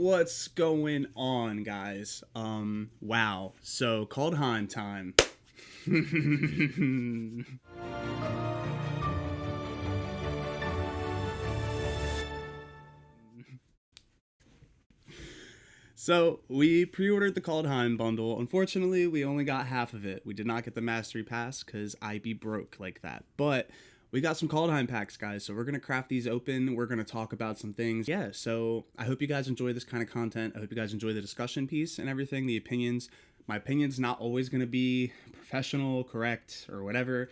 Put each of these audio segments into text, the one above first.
What's going on, guys? Wow. So, Kaldheim time. So, we pre-ordered the Kaldheim bundle. Unfortunately, we only got half of it. We did not get the Mastery Pass because I be broke like that. But we got some Kaldheim packs, guys, so we're going to craft these open. We're going to talk about some things. Yeah, so I hope you guys enjoy this kind of content. I hope you guys enjoy the discussion piece and everything, the opinions. My opinion's not always going to be professional, correct, or whatever.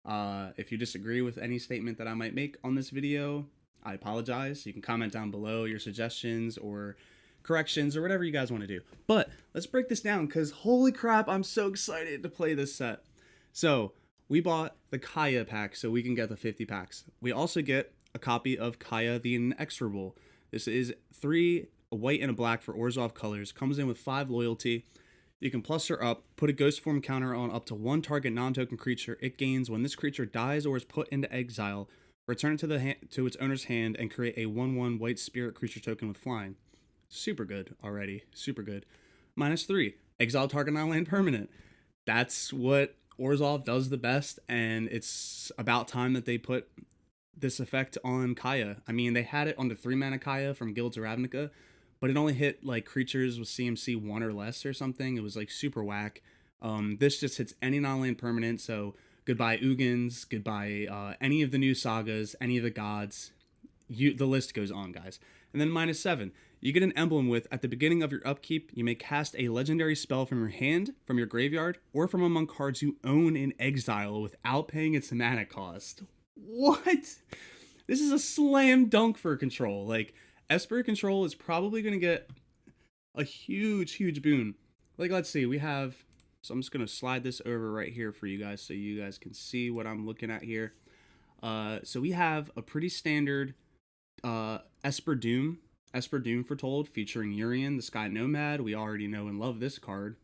If you disagree with any statement that I might make on this video, I apologize. You can comment down below your suggestions or corrections or whatever you guys want to do. But let's break this down because holy crap, I'm so excited to play this set. So we bought the Kaya pack so we can get the 50 packs. We also get a copy of Kaya the Inexorable. This is 3, a white and a black for Orzhov colors. Comes in with 5 loyalty. You can plus her up, put a ghost form counter on up to 1 target non-token creature it gains when this creature dies or is put into exile. Return it to its owner's hand and create a 1/1 white spirit creature token with flying. Super good already. Super good. -3. Exile target non-land permanent. That's what Orzhov does the best, and it's about time that they put this effect on Kaya. I mean, they had it on the 3-mana Kaya from Guilds of Ravnica, but it only hit like creatures with CMC 1 or less or something. It was like super whack. This just hits any non-land permanent, so goodbye Ugins, goodbye any of the new sagas, any of the gods. The list goes on, guys. And then -7. You get an emblem with, at the beginning of your upkeep, you may cast a legendary spell from your hand, from your graveyard, or from among cards you own in exile without paying its mana cost. What? This is a slam dunk for control. Like, Esper control is probably going to get a huge, huge boon. Like, let's see, we have... So I'm just going to slide this over right here for you guys so you guys can see what I'm looking at here. So we have a pretty standard Esper Doom Foretold featuring Urian, the Sky Nomad. We already know and love this card,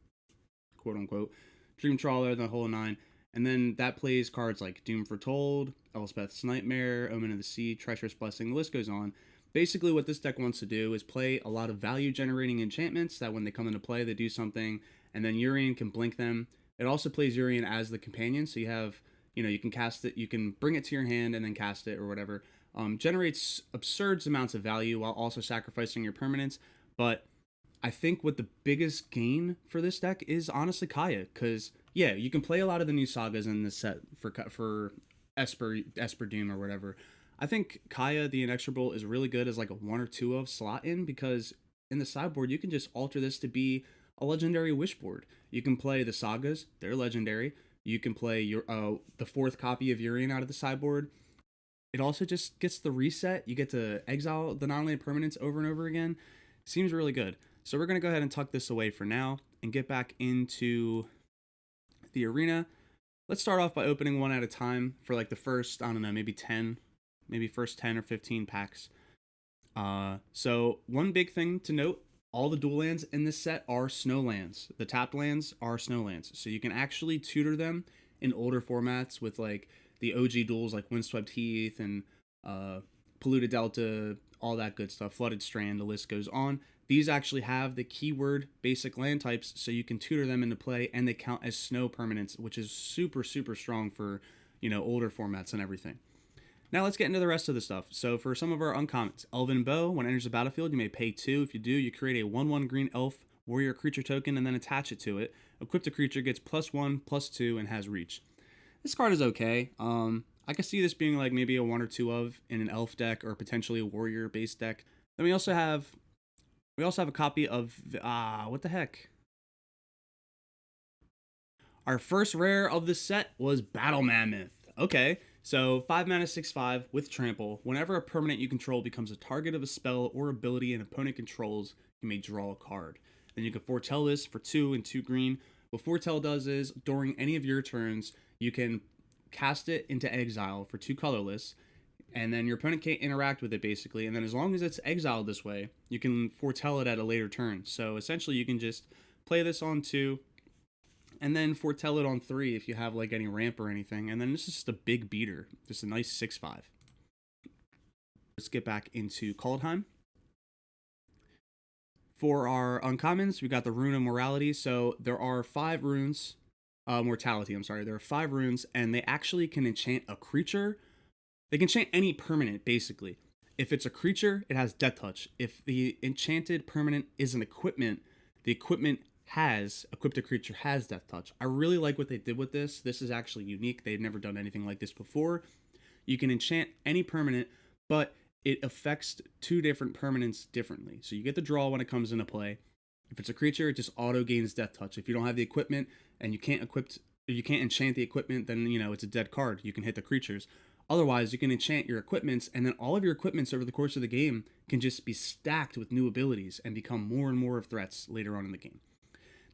quote unquote. Dream Trawler, the whole 9. And then that plays cards like Doom Foretold, Elspeth's Nightmare, Omen of the Sea, Treacherous Blessing, the list goes on. Basically, what this deck wants to do is play a lot of value-generating enchantments that when they come into play, they do something, and then Urian can blink them. It also plays Urian as the companion, so you have, you can cast it, you can bring it to your hand and then cast it or whatever. Generates absurd amounts of value while also sacrificing your permanents, but I think what the biggest gain for this deck is honestly Kaya, because yeah, you can play a lot of the new sagas in this set for Esper Doom or whatever. I think Kaya the Inexorable is really good as like a 1 or 2 of slot in, because in the sideboard you can just alter this to be a legendary wish board. You can play the sagas, they're legendary. You can play your the 4th copy of Urian out of the sideboard. It also just gets the reset. You get to exile the non-land permanents over and over again. Seems really good. So we're going to go ahead and tuck this away for now and get back into the arena. Let's start off by opening one at a time for like the first, I don't know, maybe 10, maybe first 10 or 15 packs. So one big thing to note, all the dual lands in this set are snow lands. The tapped lands are snow lands. So you can actually tutor them in older formats with like the OG duels like Windswept Heath and Polluted Delta, all that good stuff, Flooded Strand, the list goes on. These actually have the keyword basic land types, so you can tutor them into play, and they count as snow permanents, which is super, super strong for, older formats and everything. Now let's get into the rest of the stuff. So for some of our uncommons, Elven Bow, when it enters the battlefield, you may pay 2. If you do, you create a 1/1 green elf warrior creature token and then attach it to it. Equipped the creature gets +1/+2 and has reach. This card is okay. I can see this being like maybe a 1 or 2 of in an elf deck or potentially a warrior based deck. Then we also have a copy of what the heck? Our first rare of this set was Battle Mammoth. Okay, so 5 mana 6/5 with trample. Whenever a permanent you control becomes a target of a spell or ability an opponent controls, you may draw a card. Then you can foretell this for 2 and 2 green. What foretell does is during any of your turns, you can cast it into exile for 2 colorless, and then your opponent can't interact with it basically, and then as long as it's exiled this way, you can foretell it at a later turn. So essentially you can just play this on 2, and then foretell it on 3 if you have like any ramp or anything, and then this is just a big beater, just a nice 6/5. Let's get back into Kaldheim. For our uncommons, we got the Rune of Morality. So there are 5 runes, Mortality, I'm sorry. There are 5 runes, and they actually can enchant a creature. They can enchant any permanent, basically. If it's a creature, it has Death Touch. If the enchanted permanent is an equipment, the equipment has, equipped a creature has Death Touch. I really like what they did with this. This is actually unique. They've never done anything like this before. You can enchant any permanent, but it affects 2 different permanents differently. So you get the draw when it comes into play. If it's a creature, it just auto gains Death Touch. If you don't have the equipment and you can't enchant the equipment, then it's a dead card. You can hit the creatures. Otherwise, you can enchant your equipments, and then all of your equipments over the course of the game can just be stacked with new abilities and become more and more of threats later on in the game.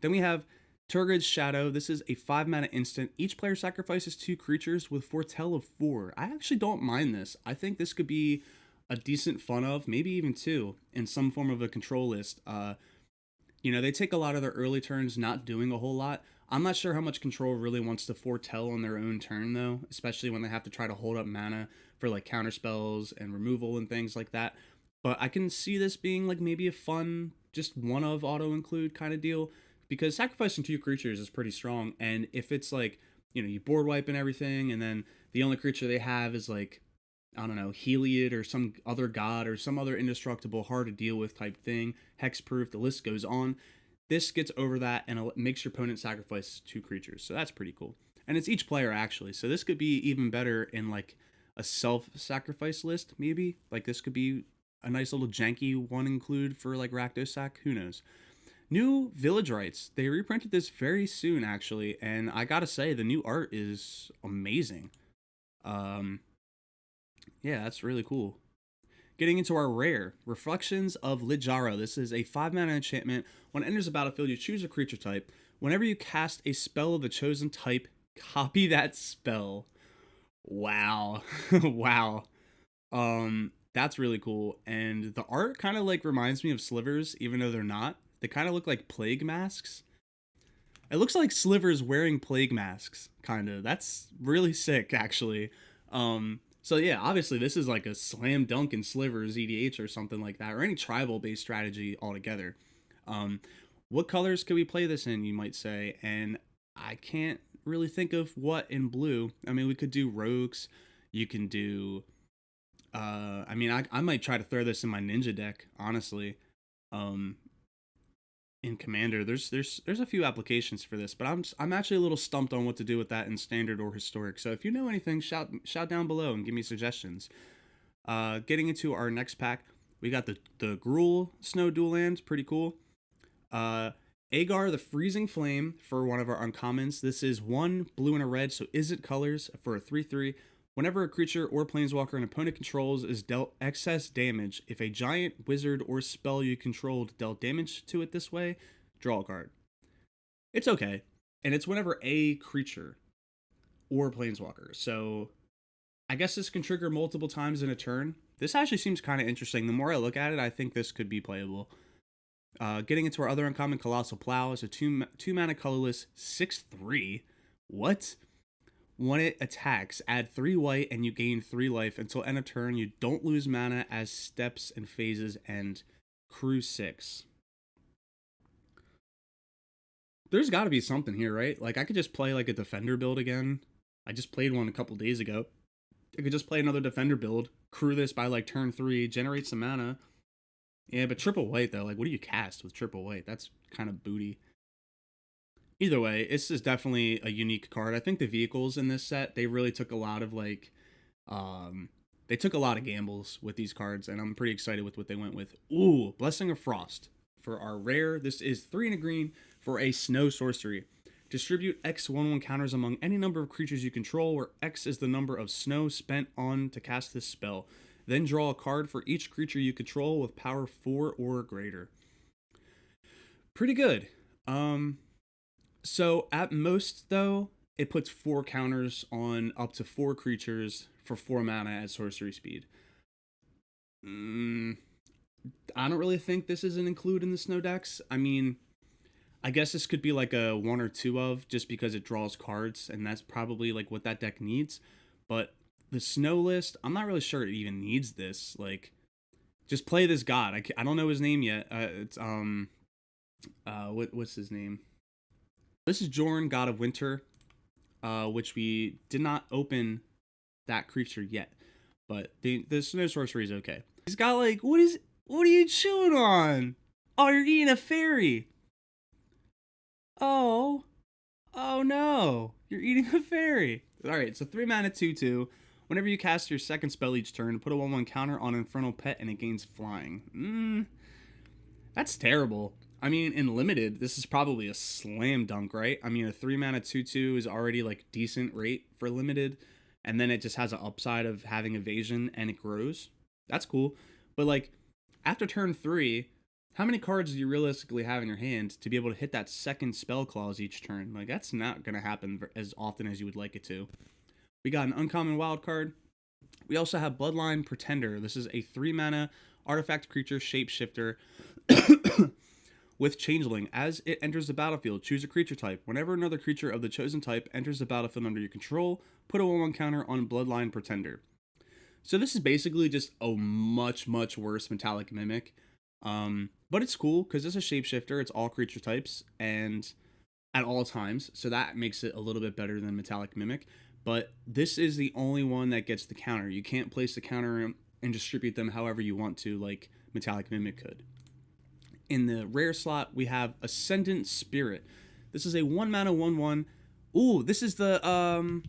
Then we have Turgid's Shadow. This is a 5-mana instant. Each player sacrifices 2 creatures with Foretell of 4. I actually don't mind this. I think this could be a decent fun of, maybe even 2, in some form of a control list. They take a lot of their early turns not doing a whole lot. I'm not sure how much control really wants to foretell on their own turn, though, especially when they have to try to hold up mana for like counter spells and removal and things like that. But I can see this being like maybe a fun, just one of auto include kind of deal, because sacrificing 2 creatures is pretty strong. And if it's like, you board wipe and everything, and then the only creature they have is like, I don't know, Heliod or some other god or some other indestructible, hard to deal with type thing, hexproof, the list goes on. This gets over that and it makes your opponent sacrifice 2 creatures. So that's pretty cool. And it's each player actually. So this could be even better in like a self-sacrifice list, maybe. Like this could be a nice little janky one include for like Rakdos-Sack. Who knows? New Village Rites. They reprinted this very soon actually. And I gotta say, the new art is amazing. Yeah, that's really cool. Getting into our rare, Reflections of Littjara. This is a 5-mana enchantment. When it enters the battlefield, you choose a creature type. Whenever you cast a spell of the chosen type, copy that spell. Wow. Wow. That's really cool. And the art kind of like reminds me of slivers, even though they're not. They kind of look like plague masks. It looks like slivers wearing plague masks, kind of. That's really sick, actually. So yeah, obviously this is like a slam dunk in slivers, EDH or something like that, or any tribal based strategy altogether. What colors could we play this in, you might say? And I can't really think of what in blue. I mean, we could do rogues. You can do. I might try to throw this in my ninja deck, honestly. In Commander, there's a few applications for this, but I'm actually a little stumped on what to do with that in Standard or Historic. So if you know anything, shout down below and give me suggestions. Getting into our next pack, we got the Gruul Snow Dual Lands, pretty cool. Agar the Freezing Flame for one of our uncommons. This is 1 blue and a red, so is it colors for a 3/3. Whenever a creature or planeswalker an opponent controls is dealt excess damage, if a giant, wizard, or spell you controlled dealt damage to it this way, draw a card. It's okay. And it's whenever a creature or planeswalker. So I guess this can trigger multiple times in a turn. This actually seems kind of interesting. The more I look at it, I think this could be playable. Getting into our other uncommon, Colossal Plow is a 2-mana colorless 6/3. What? When it attacks, add 3 white and you gain 3 life until end of turn. You don't lose mana as steps and phases end. Crew 6. There's got to be something here, right? Like I could just play like a defender build again. I just played one a couple days ago. I could just play another defender build, crew this by like turn 3, generate some mana. Yeah, but triple white though, like what do you cast with triple white? That's kind of booty. Either way, this is definitely a unique card. I think the vehicles in this set, they really took a lot of like, they took a lot of gambles with these cards, and I'm pretty excited with what they went with. Ooh, Blessing of Frost. For our rare, this is 3 and a green for a snow sorcery. Distribute X 1/1 counters among any number of creatures you control, where X is the number of snow spent on to cast this spell. Then draw a card for each creature you control with power 4 or greater. Pretty good. So at most, though, it puts 4 counters on up to 4 creatures for 4 mana at sorcery speed. I don't really think this is an include in the snow decks. I mean, I guess this could be like a 1 or 2 of, just because it draws cards, and that's probably like what that deck needs. But the snow list, I'm not really sure it even needs this. Like, Just play this god. I don't know his name yet. It's what's his name? This is Jorn, God of Winter, which we did not open that creature yet, but the Snow Sorcery is okay. He's got like, what are you chewing on? Oh, you're eating a fairy. Oh, oh no, you're eating a fairy. All right, so 3 mana 2/2. Whenever you cast your second spell each turn, put a 1/1 counter on Infernal Pet and it gains flying. That's terrible. I mean, in limited, this is probably a slam dunk, right? I mean, a 3 mana 2/2 is already like decent rate for limited, and then it just has an upside of having evasion and it grows. That's cool. But like after turn 3, how many cards do you realistically have in your hand to be able to hit that second spell clause each turn? Like that's not going to happen as often as you would like it to. We got an uncommon wild card. We also have Bloodline Pretender. This is a 3 mana artifact creature shapeshifter with Changeling. As it enters the battlefield, choose a creature type. Whenever another creature of the chosen type enters the battlefield under your control, put a 1/1 counter on Bloodline Pretender. So this is basically just a much worse Metallic Mimic. But it's cool because it's a shapeshifter. It's all creature types and at all times, so that makes it a little bit better than Metallic Mimic. But this is the only one that gets the counter. You can't place the counter and distribute them however you want to, like Metallic Mimic could. In the rare slot, we have Ascendant Spirit. This is a 1 mana 1/1. Ooh, this is the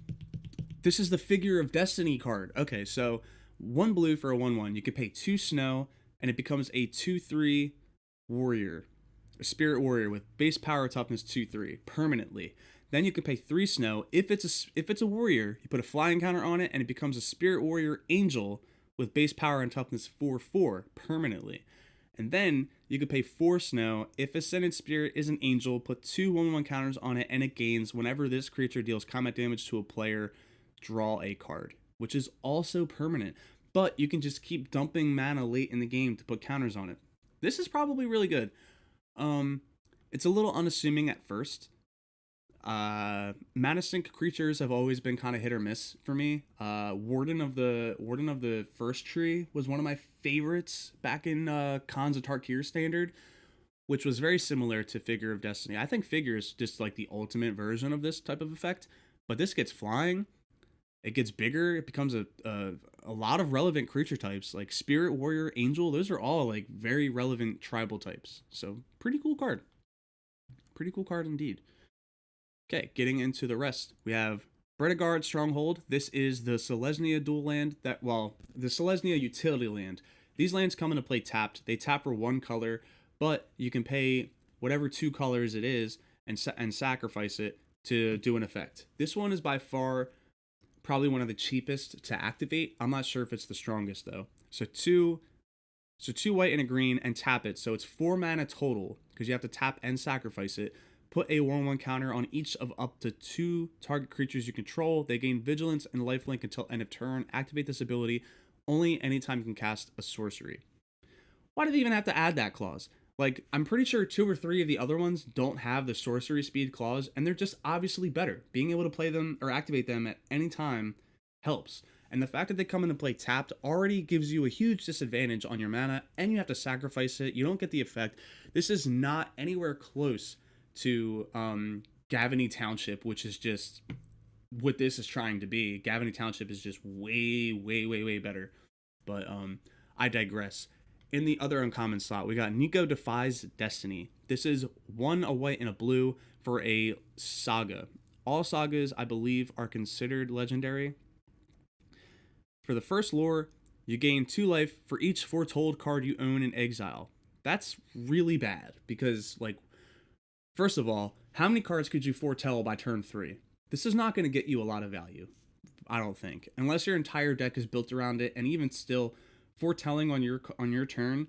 Figure of Destiny card. Okay, so 1 blue for a 1/1. You could pay 2 snow, and it becomes a 2/3 warrior, a spirit warrior with base power toughness 2/3 permanently. Then you can pay 3 snow. If it's a warrior, you put a flying counter on it, and it becomes a spirit warrior angel with base power and toughness 4/4 permanently. And then you could pay 4 snow. If Ascendant Spirit is an angel, put 2 1/1 counters on it, and it gains whenever this creature deals combat damage to a player, draw a card, which is also permanent. But you can just keep dumping mana late in the game to put counters on it. This is probably really good. It's a little unassuming at first. Mana sync creatures have always been kind of hit or miss for me. Warden of the First Tree was one of my favorites back in Khans of Tarkir Standard, which was very similar to Figure of Destiny. I think Figure is just like the ultimate version of this type of effect, but this gets flying. It gets bigger. It becomes a lot of relevant creature types like Spirit Warrior, Angel. Those are all like very relevant tribal types. So pretty cool card. Pretty cool card indeed. Okay, getting into the rest. We have Bredegard Stronghold. This is the Selesnya dual land the Selesnya utility land. These lands come into play tapped. They tap for 1 color, but you can pay whatever 2 colors it is and sacrifice it to do an effect. This one is by far probably one of the cheapest to activate. I'm not sure if it's the strongest though. So two white and a green and tap it. So it's 4 mana total because you have to tap and sacrifice it. Put a 1/1 counter on each of up to 2 target creatures you control. They gain vigilance and lifelink until end of turn. Activate this ability only anytime you can cast a sorcery. Why do they even have to add that clause? Like, I'm pretty sure 2 or 3 of the other ones don't have the sorcery speed clause, and they're just obviously better. Being able to play them or activate them at any time helps. And the fact that they come into play tapped already gives you a huge disadvantage on your mana, and you have to sacrifice it. You don't get the effect. This is not anywhere close to Gavany Township, which is just what this is trying to be. Gavany Township is just way better. But I digress. In the other uncommon slot, we got Nico Defies Destiny. This is 1 a white and a blue for a saga. All sagas, I believe, are considered legendary. For the first lore, you gain 2 life for each foretold card you own in exile. That's really bad because, like, first of all, how many cards could you foretell by turn 3? This is not going to get you a lot of value, I don't think, unless your entire deck is built around it. And even still, foretelling on your turn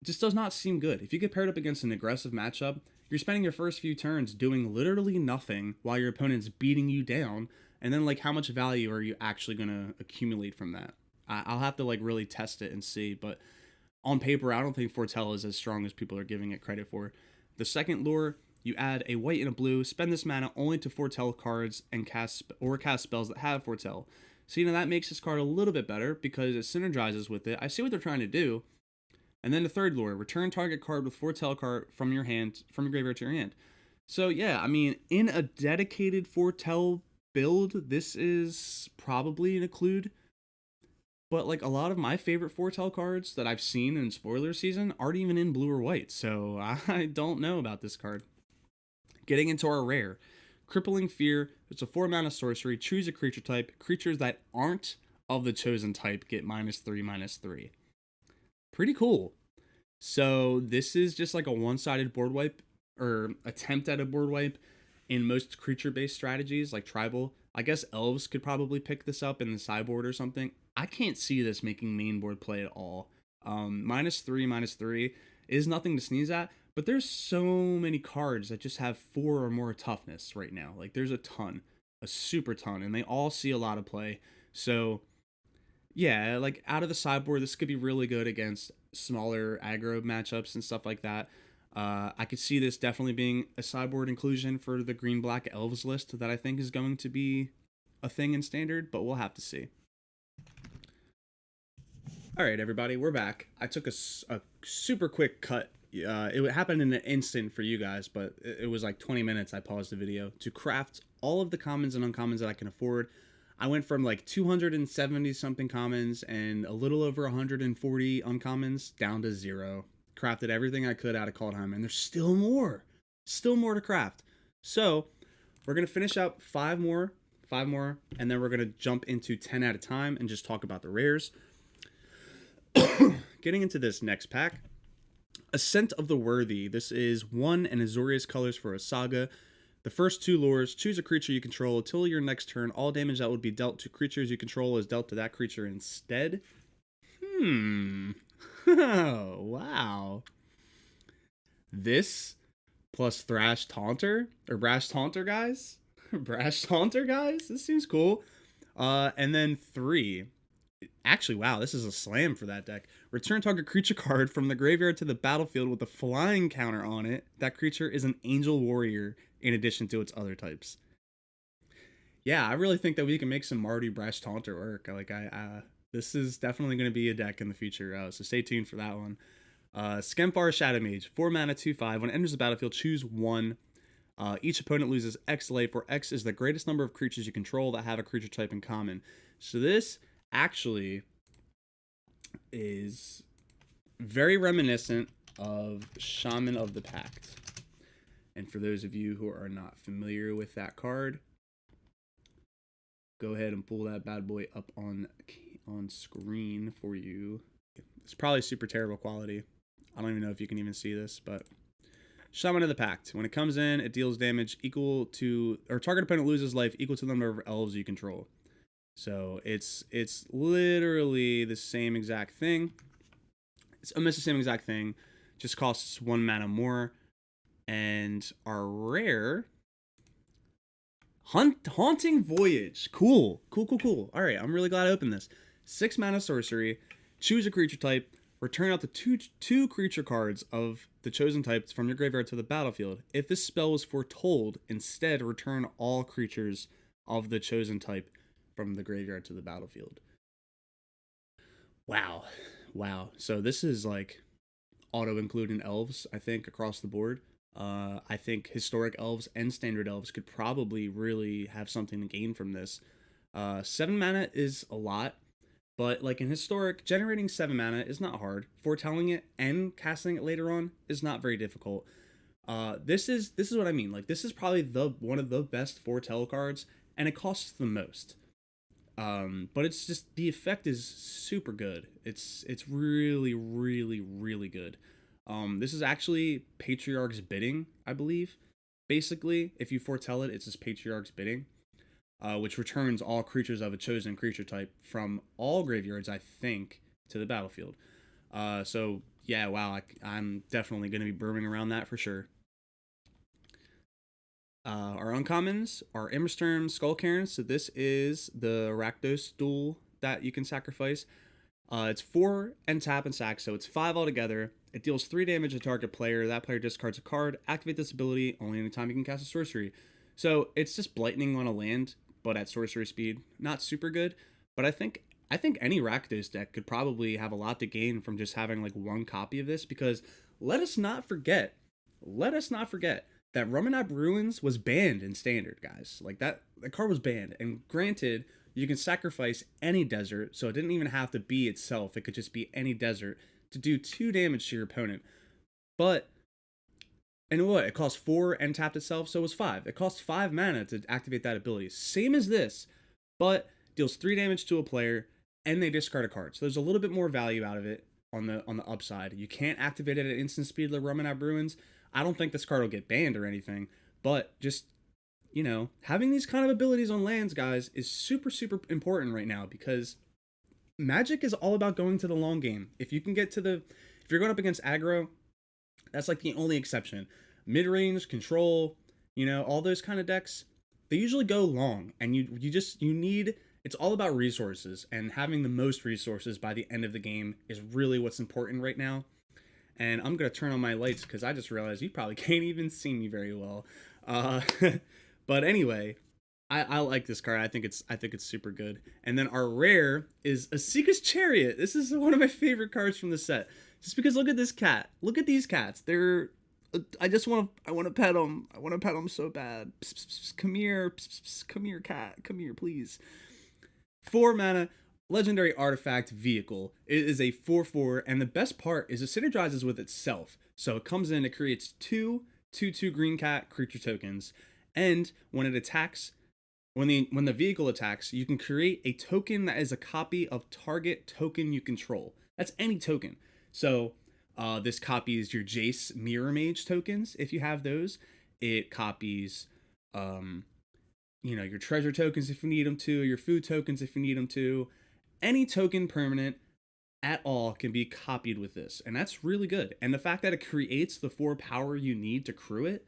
just does not seem good. If you get paired up against an aggressive matchup, you're spending your first few turns doing literally nothing while your opponent's beating you down, and then like how much value are you actually going to accumulate from that? I'll have to like really test it and see, but on paper, I don't think foretell is as strong as people are giving it credit for. The second lure, you add a white and a blue, spend this mana only to foretell cards and cast spells that have foretell. So, that makes this card a little bit better because it synergizes with it. I see what they're trying to do, And then the third lure, return target card with foretell card from your graveyard to your hand. So yeah, I mean, in a dedicated foretell build, this is probably an occlude. But like a lot of my favorite foretell cards that I've seen in spoiler season aren't even in blue or white, so I don't know about this card. Getting into our rare, Crippling Fear. It's a 4-mana sorcery. Choose a creature type. Creatures that aren't of the chosen type get -3/-3. Pretty cool. So this is just like a one-sided board wipe, or attempt at a board wipe in most creature-based strategies like tribal. I guess elves could probably pick this up in the sideboard or something. I can't see this making main board play at all. -3/-3 is nothing to sneeze at, but there's so many cards that just have 4 or more toughness right now. Like there's a super ton, and they all see a lot of play. So yeah, like out of the sideboard, this could be really good against smaller aggro matchups and stuff like that. I could see this definitely being a sideboard inclusion for the green-black elves list that I think is going to be a thing in standard, but we'll have to see. All right, everybody, we're back. I took a super quick cut. It happened in an instant for you guys, but it was like 20 minutes. I paused the video to craft all of the commons and uncommons that I can afford. I went from like 270 something commons and a little over 140 uncommons down to 0. Crafted everything I could out of Kaldheim, and there's still more to craft. So we're gonna finish up 5 more, and then we're gonna jump into 10 at a time and just talk about the rares. Getting into this next pack, Ascent of the Worthy. This is 1 and Azorius colors for a saga. The first 2 lures, choose a creature you control. Until your next turn, all damage that would be dealt to creatures you control is dealt to that creature instead. Oh, wow. This plus Thrash Taunter, or Brash Taunter, guys? Brash Taunter, guys? This seems cool. And then 3. Actually, wow, this is a slam for that deck. Return target creature card from the graveyard to the battlefield with a flying counter on it. That creature is an Angel Warrior in addition to its other types. Yeah, I really think that we can make some Marty Brash Taunter work. Like, this is definitely going to be a deck in the future, so stay tuned for that one. Skemfar Shadow Mage, 4 mana, 2/5. When it enters the battlefield, choose 1. Each opponent loses X life, where X is the greatest number of creatures you control that have a creature type in common. So this actually is very reminiscent of Shaman of the Pact. And for those of you who are not familiar with that card, go ahead and pull that bad boy up on screen for you. It's probably super terrible quality. I don't even know if you can even see this, but Shaman of the Pact. When it comes in, it deals damage equal to, or target opponent loses life equal to the number of elves you control. So it's literally the same exact thing. It's almost the same exact thing, just costs 1 mana more. And our rare, Haunting Voyage. Cool. All right, I'm really glad I opened this. 6 mana sorcery. Choose a creature type. Return out the two creature cards of the chosen types from your graveyard to the battlefield. If this spell was foretold, instead return all creatures of the chosen type from the graveyard to the battlefield. Wow. So this is like auto-including elves, I think, across the board. I think historic elves and standard elves could probably really have something to gain from this. 7 mana is a lot, but like in historic, generating 7 mana is not hard. Foretelling it and casting it later on is not very difficult. This is what I mean. Like, this is probably one of the best foretell cards, and it costs the most. But it's just, the effect is super good. It's really good. This is actually Patriarch's Bidding, I believe. Basically, if you foretell it, it's just Patriarch's Bidding, which returns all creatures of a chosen creature type from all graveyards, I think, to the battlefield. So yeah, wow, I'm definitely going to be brewing around that for sure. Our uncommons are Immersturm, Skullcairn. So this is the Rakdos duel that you can sacrifice. It's 4 and tap and sack, so it's 5 altogether. It deals 3 damage to target player. That player discards a card. Activate this ability only anytime you can cast a sorcery. So it's just blightening on a land, but at sorcery speed. Not super good, but I think I think any Rakdos deck could probably have a lot to gain from just having like one copy of this, because let us not forget, that Ruminap Ruins was banned in Standard, guys. Like that card was banned. And granted, you can sacrifice any desert, so it didn't even have to be itself. It could just be any desert to do 2 damage to your opponent. But, and what? It cost 4 and tapped itself, so it was 5. It cost 5 mana to activate that ability. Same as this, but deals 3 damage to a player, and they discard a card. So there's a little bit more value out of it on the upside. You can't activate it at instant speed like Ruminap Ruins. I don't think this card will get banned or anything, but just, you know, having these kind of abilities on lands, guys, is super, super important right now, because Magic is all about going to the long game. If you can get to the, if you're going up against aggro, that's like the only exception. Mid-range, control, you know, all those kind of decks, they usually go long, and you need, it's all about resources, and having the most resources by the end of the game is really what's important right now. And I'm going to turn on my lights because I just realized you probably can't even see me very well. But anyway, I like this card. I think it's super good. And then our rare is Asika's Chariot. This is one of my favorite cards from the set. Just because look at this cat. Look at these cats. They're, I want to pet them. I want to pet them so bad. Psst, psst, psst, come here. Psst, psst, come here, cat. Come here, please. 4 mana. Legendary Artifact Vehicle. It is a 4/4, and the best part is it synergizes with itself. So it comes in, it creates 2/2/2 green cat creature tokens, and when it attacks, when the vehicle attacks, you can create a token that is a copy of target token you control. That's any token. So this copies your Jace Mirror Mage tokens if you have those. It copies you know, your treasure tokens if you need them to, your food tokens if you need them to. Any token permanent at all can be copied with this, and that's really good. And the fact that it creates the 4 power you need to crew it,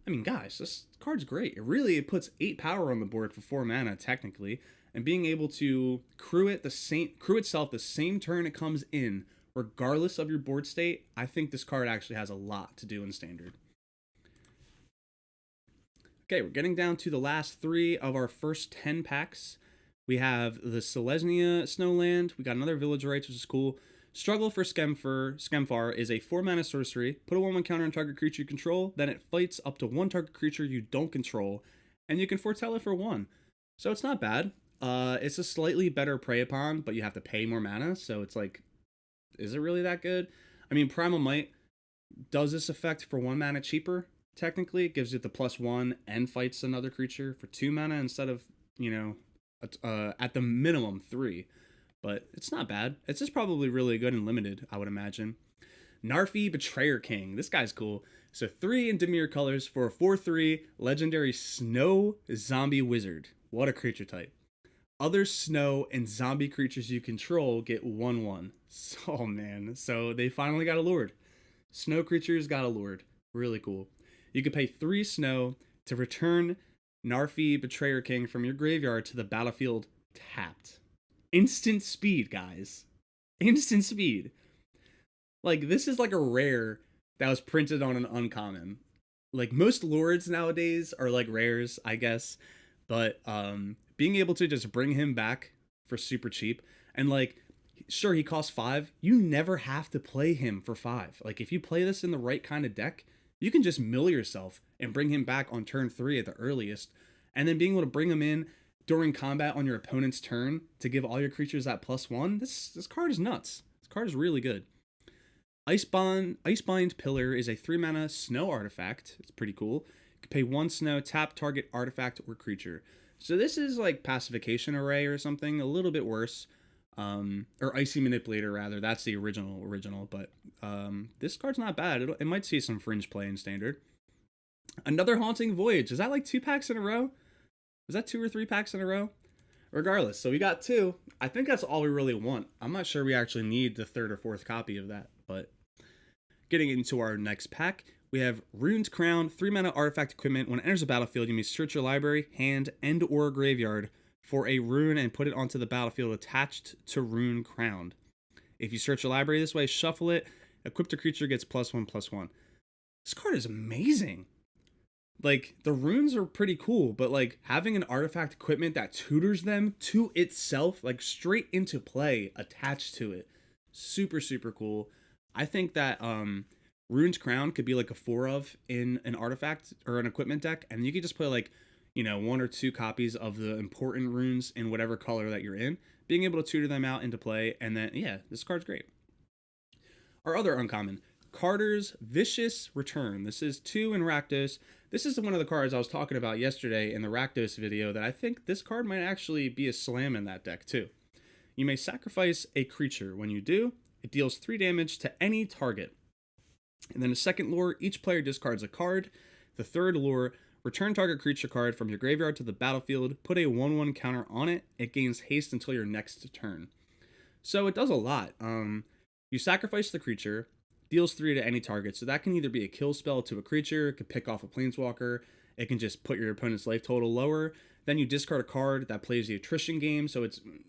I mean, guys, this card's great. It puts 8 power on the board for 4 mana, technically, and being able to crew itself the same turn it comes in, regardless of your board state, I think this card actually has a lot to do in Standard. Okay, we're getting down to the last 3 of our first 10 packs. We have the Selesnya Snowland. We got another Village Rites, which is cool. Struggle for Skemfar is a 4 mana sorcery. Put a 1/1 counter on target creature you control. Then it fights up to 1 target creature you don't control. And you can foretell it for 1. So it's not bad. It's a slightly better Prey Upon, but you have to pay more mana. So it's like, is it really that good? I mean, Primal Might does this effect for 1 mana cheaper. Technically, it gives you the +1 and fights another creature for 2 mana instead of, you know, at the minimum 3, but it's not bad. It's just probably really good and limited, I would imagine. Narfi Betrayer King. This guy's cool. So 3 in Dimir colors for a 4/3 legendary snow zombie wizard. What a creature type. Other snow and zombie creatures you control get 1/1. Oh man, so they finally got allured. Snow creatures got allured. Really cool. You can pay 3 snow to return Narfi Betrayer King from your graveyard to the battlefield tapped. Instant speed, guys. Instant speed. Like, this is like a rare that was printed on an uncommon. Like, most lords nowadays are like rares, I guess. But being able to just bring him back for super cheap, and like, sure, he costs 5. You never have to play him for 5. Like, if you play this in the right kind of deck, you can just mill yourself and bring him back on turn 3 at the earliest, and then being able to bring him in during combat on your opponent's turn to give all your creatures that +1. This card is nuts. This card is really good. Icebind Pillar is a 3 mana snow artifact. It's pretty cool. You can pay 1 snow, tap target artifact or creature. So this is like Pacification Array or something, a little bit worse. Or Icy Manipulator, rather. That's the original, but this card's not bad. It might see some fringe play in Standard. Another Haunting Voyage. Is that like 2 packs in a row? Is that 2 or 3 packs in a row? Regardless, so we got 2. I think that's all we really want. I'm not sure we actually need the 3rd or 4th copy of that, but getting into our next pack, we have Ruined Crown, 3 mana artifact equipment. When it enters the battlefield, you may search your library, hand, and or graveyard for a rune and put it onto the battlefield attached to Rune Crown. If you search your library this way, shuffle it, equipped a creature gets +1/+1. This card is amazing. Like, the runes are pretty cool, but like having an artifact equipment that tutors them to itself, like straight into play attached to it, super super cool. I think that Rune's Crown could be like a four of in an artifact or an equipment deck, and you could just play like, you know, one or two copies of the important runes in whatever color that you're in, being able to tutor them out into play, and then yeah, this card's great. Our other uncommon, Carter's Vicious Return. This is 2 in Rakdos. This is one of the cards I was talking about yesterday in the Rakdos video that I think this card might actually be a slam in that deck too. You may sacrifice a creature. When you do, it deals 3 damage to any target. And then the second lore, each player discards a card. The third lore, return target creature card from your graveyard to the battlefield, put a 1/1 counter on it. It gains haste until your next turn. So it does a lot. You sacrifice the creature, deals 3 to any target. So that can either be a kill spell to a creature, it could pick off a planeswalker, it can just put your opponent's life total lower. Then you discard a card that plays the attrition game. So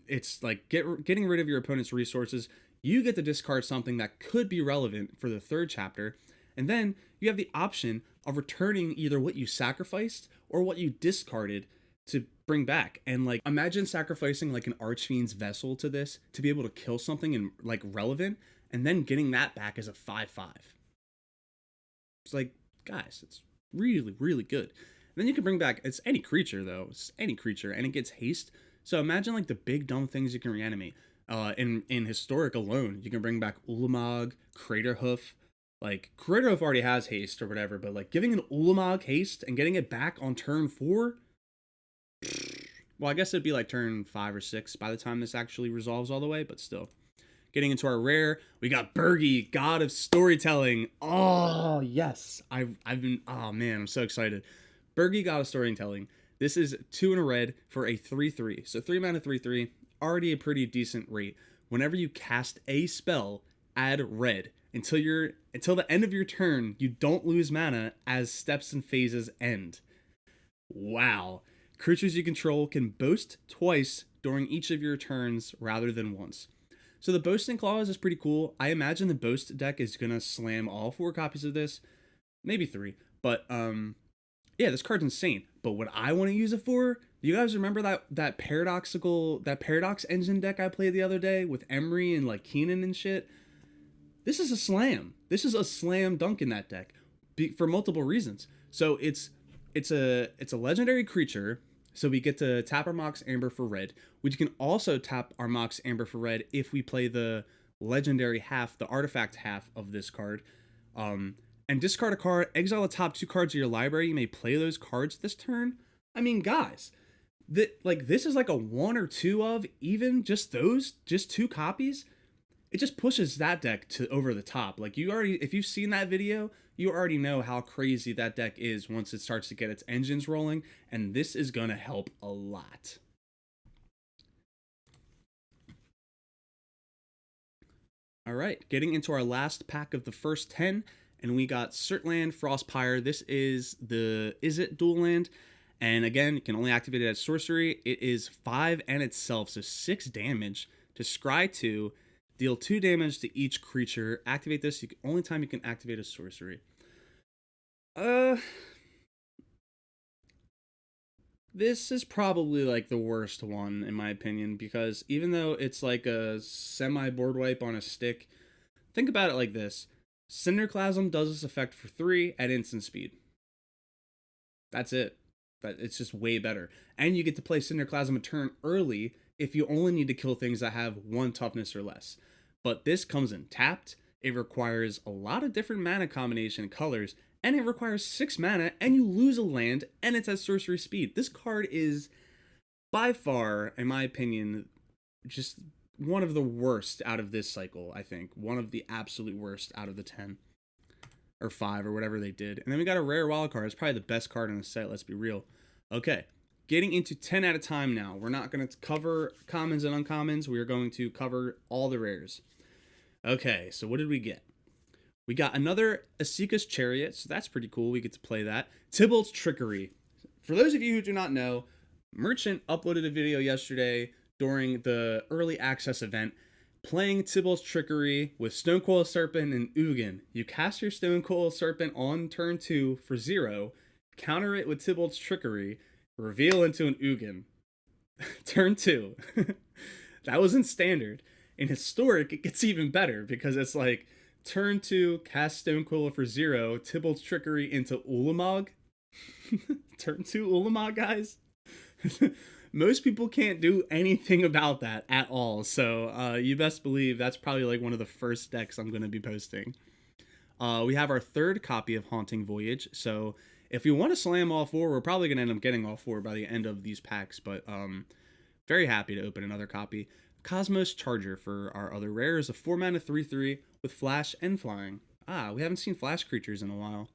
it's like getting rid of your opponent's resources. You get to discard something that could be relevant for the third chapter. And then you have the option of returning either what you sacrificed or what you discarded to bring back. And like, imagine sacrificing like an Archfiend's Vessel to this to be able to kill something and like relevant, and then getting that back as a 5/5. It's like, guys, it's really really good. And then you can bring back, it's any creature though, it's any creature, and it gets haste. So imagine like the big dumb things you can reanimate. In Historic alone, you can bring back Ulamog, Craterhoof. Like, Craterhoof already has haste or whatever, but like giving an Ulamog haste and getting it back on turn 4. Well, I guess it'd be like turn 5 or 6 by the time this actually resolves all the way, but still. Getting into our rare, we got Bergie, God of Storytelling. Oh, yes. I've been, oh man, I'm so excited. Bergie, God of Storytelling. This is 2 in a red for a 3/3. So 3 mana 3/3, already a pretty decent rate. Whenever you cast a spell, add red. Until the end of your turn, you don't lose mana as steps and phases end. Wow. Creatures you control can boast twice during each of your turns rather than once. So the boasting clause is pretty cool. I imagine the boast deck is gonna slam all 4 copies of this, maybe 3. But yeah, this card's insane. But what I want to use it for, you guys remember that paradox engine deck I played the other day with Emery and like Keenan and shit? This is a slam. This is a slam dunk in that deck for multiple reasons. So it's a legendary creature. So we get to tap our Mox Amber for red. We can also tap our Mox Amber for red if we play the legendary half, the artifact half of this card. And discard a card, exile the top 2 cards of your library. You may play those cards this turn. I mean, guys, this is like a 1 or 2 of even just 2 copies. It just pushes that deck to over the top. Like, if you've seen that video, you already know how crazy that deck is once it starts to get its engines rolling, and this is gonna help a lot. All right, getting into our last pack of the first 10, and we got Surtland Frostpire. This is the Izzet dual land, and again, you can only activate it as sorcery. It is 5 and itself, so 6 damage to scry 2. Deal 2 damage to each creature. Activate this. Only time you can activate a sorcery. This is probably like the worst one in my opinion, because even though it's like a semi board wipe on a stick, think about it like this: Cinderclasm does this effect for 3 at instant speed. That's it. It's just way better, and you get to play Cinderclasm a turn early if you only need to kill things that have 1 toughness or less. But this comes in tapped, it requires a lot of different mana combination colors, and it requires 6 mana, and you lose a land, and it's at sorcery speed. This card is, by far, in my opinion, just one of the worst out of this cycle, I think. One of the absolute worst out of the 10. Or 5, or whatever they did. And then we got a rare wild card. It's probably the best card in the set, let's be real. Okay. Getting into 10 at a time now. We're not going to cover commons and uncommons. We are going to cover all the rares. Okay, so what did we get? We got another Asika's Chariot, so that's pretty cool. We get to play that. Tybalt's Trickery. For those of you who do not know, Merchant uploaded a video yesterday during the early access event playing Tybalt's Trickery with Stonecoil Serpent and Ugin. You cast your Stonecoil Serpent on turn 2 for 0, counter it with Tybalt's Trickery, reveal into an Ugin. Turn 2. That was in standard. In historic, it gets even better because it's like turn 2, cast Stonequiller for 0, Tybalt's Trickery into Ulamog. Turn 2 Ulamog, guys. Most people can't do anything about that at all, so you best believe that's probably like one of the first decks I'm going to be posting. We have our third copy of Haunting Voyage, so if you want to slam all 4, we're probably going to end up getting all 4 by the end of these packs, but very happy to open another copy. Cosmos Charger for our other rare is a 4-mana 3/3 with flash and flying. We haven't seen flash creatures in a while.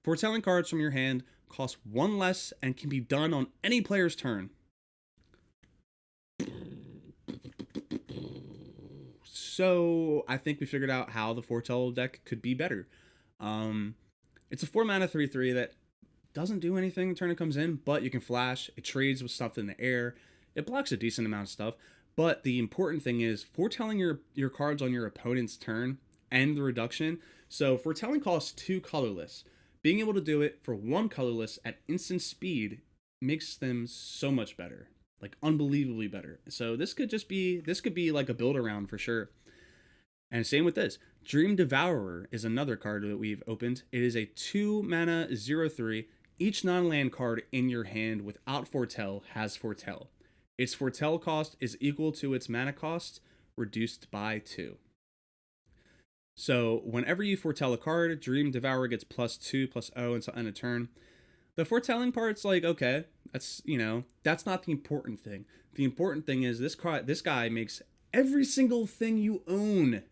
Foretelling cards from your hand cost 1 less and can be done on any player's turn. So I think we figured out how the Foretell deck could be better. It's a 4-mana 3/3 that doesn't do anything the turn it comes in, but you can flash. It trades with stuff in the air. It blocks a decent amount of stuff. But the important thing is foretelling your cards on your opponent's turn and the reduction. So foretelling costs 2 colorless. Being able to do it for 1 colorless at instant speed makes them so much better. Like unbelievably better. So this could be like a build around for sure. And same with this. Dream Devourer is another card that we've opened. It is a 2-mana 0/3. Each non-land card in your hand without Foretell has Foretell. Its Foretell cost is equal to its mana cost, reduced by 2. So whenever you foretell a card, Dream Devourer gets +2/+0 and a turn. The foretelling part's like, okay, that's that's not the important thing. The important thing is this guy makes every single thing you own,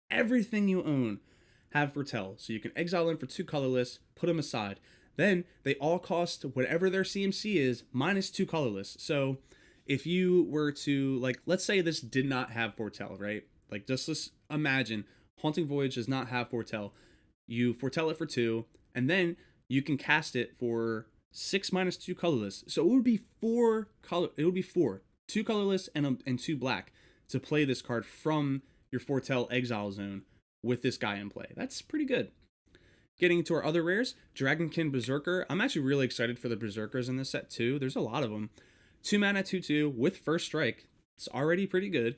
have foretell. So you can exile them for 2 colorless, put them aside. Then they all cost whatever their CMC is minus 2 colorless. So if you were to, like, let's say this did not have foretell, right? Like, just imagine Haunting Voyage does not have foretell. You foretell it for 2, and then you can cast it for 6 minus 2 colorless. So it would be 4 color. It would be 4, 2 colorless and 2 black to play this card from your foretell exile zone with this guy in play. That's pretty good. Getting into our other rares, Dragonkin Berserker. I'm actually really excited for the Berserkers in this set too. There's a lot of them. 2-mana 2/2 with first strike. It's already pretty good.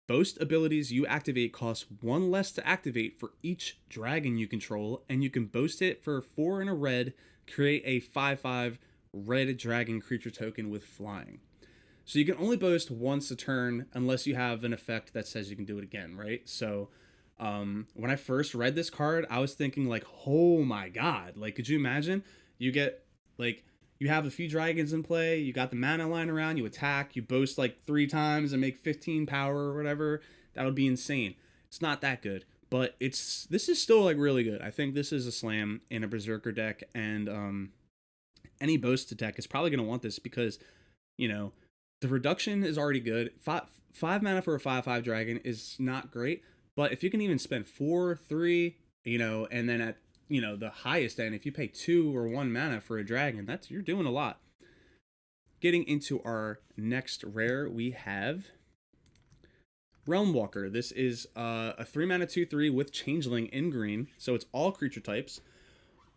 Boast abilities you activate cost 1 less to activate for each dragon you control, and you can boast it for 4 and a red, create a 5/5 red dragon creature token with flying. So you can only boast once a turn unless you have an effect that says you can do it again, right? So when I first read this card, I was thinking like, oh my god, like could you imagine? You get like you have a few dragons in play, you got the mana line around, you attack, you boast like 3 times and make 15 power or whatever. That would be insane. It's not that good, but this is still like really good. I think this is a slam in a Berserker deck, and any boasted deck is probably going to want this because, the reduction is already good. 5 mana for a 5/5 dragon is not great, but if you can even spend 4, 3, and then at the highest end, if you pay 2 or 1 mana for a dragon, you're doing a lot. Getting into our next rare, we have Realm Walker. This is a 3-mana 2/3 with Changeling in green, so it's all creature types.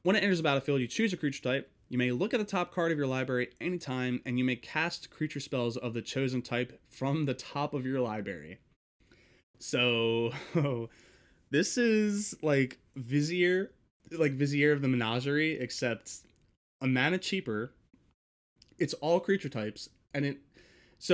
When it enters the battlefield, you choose a creature type. You may look at the top card of your library anytime, and you may cast creature spells of the chosen type from the top of your library. So this is like Vizier of the Menagerie, except a mana cheaper. It's all creature types, and it's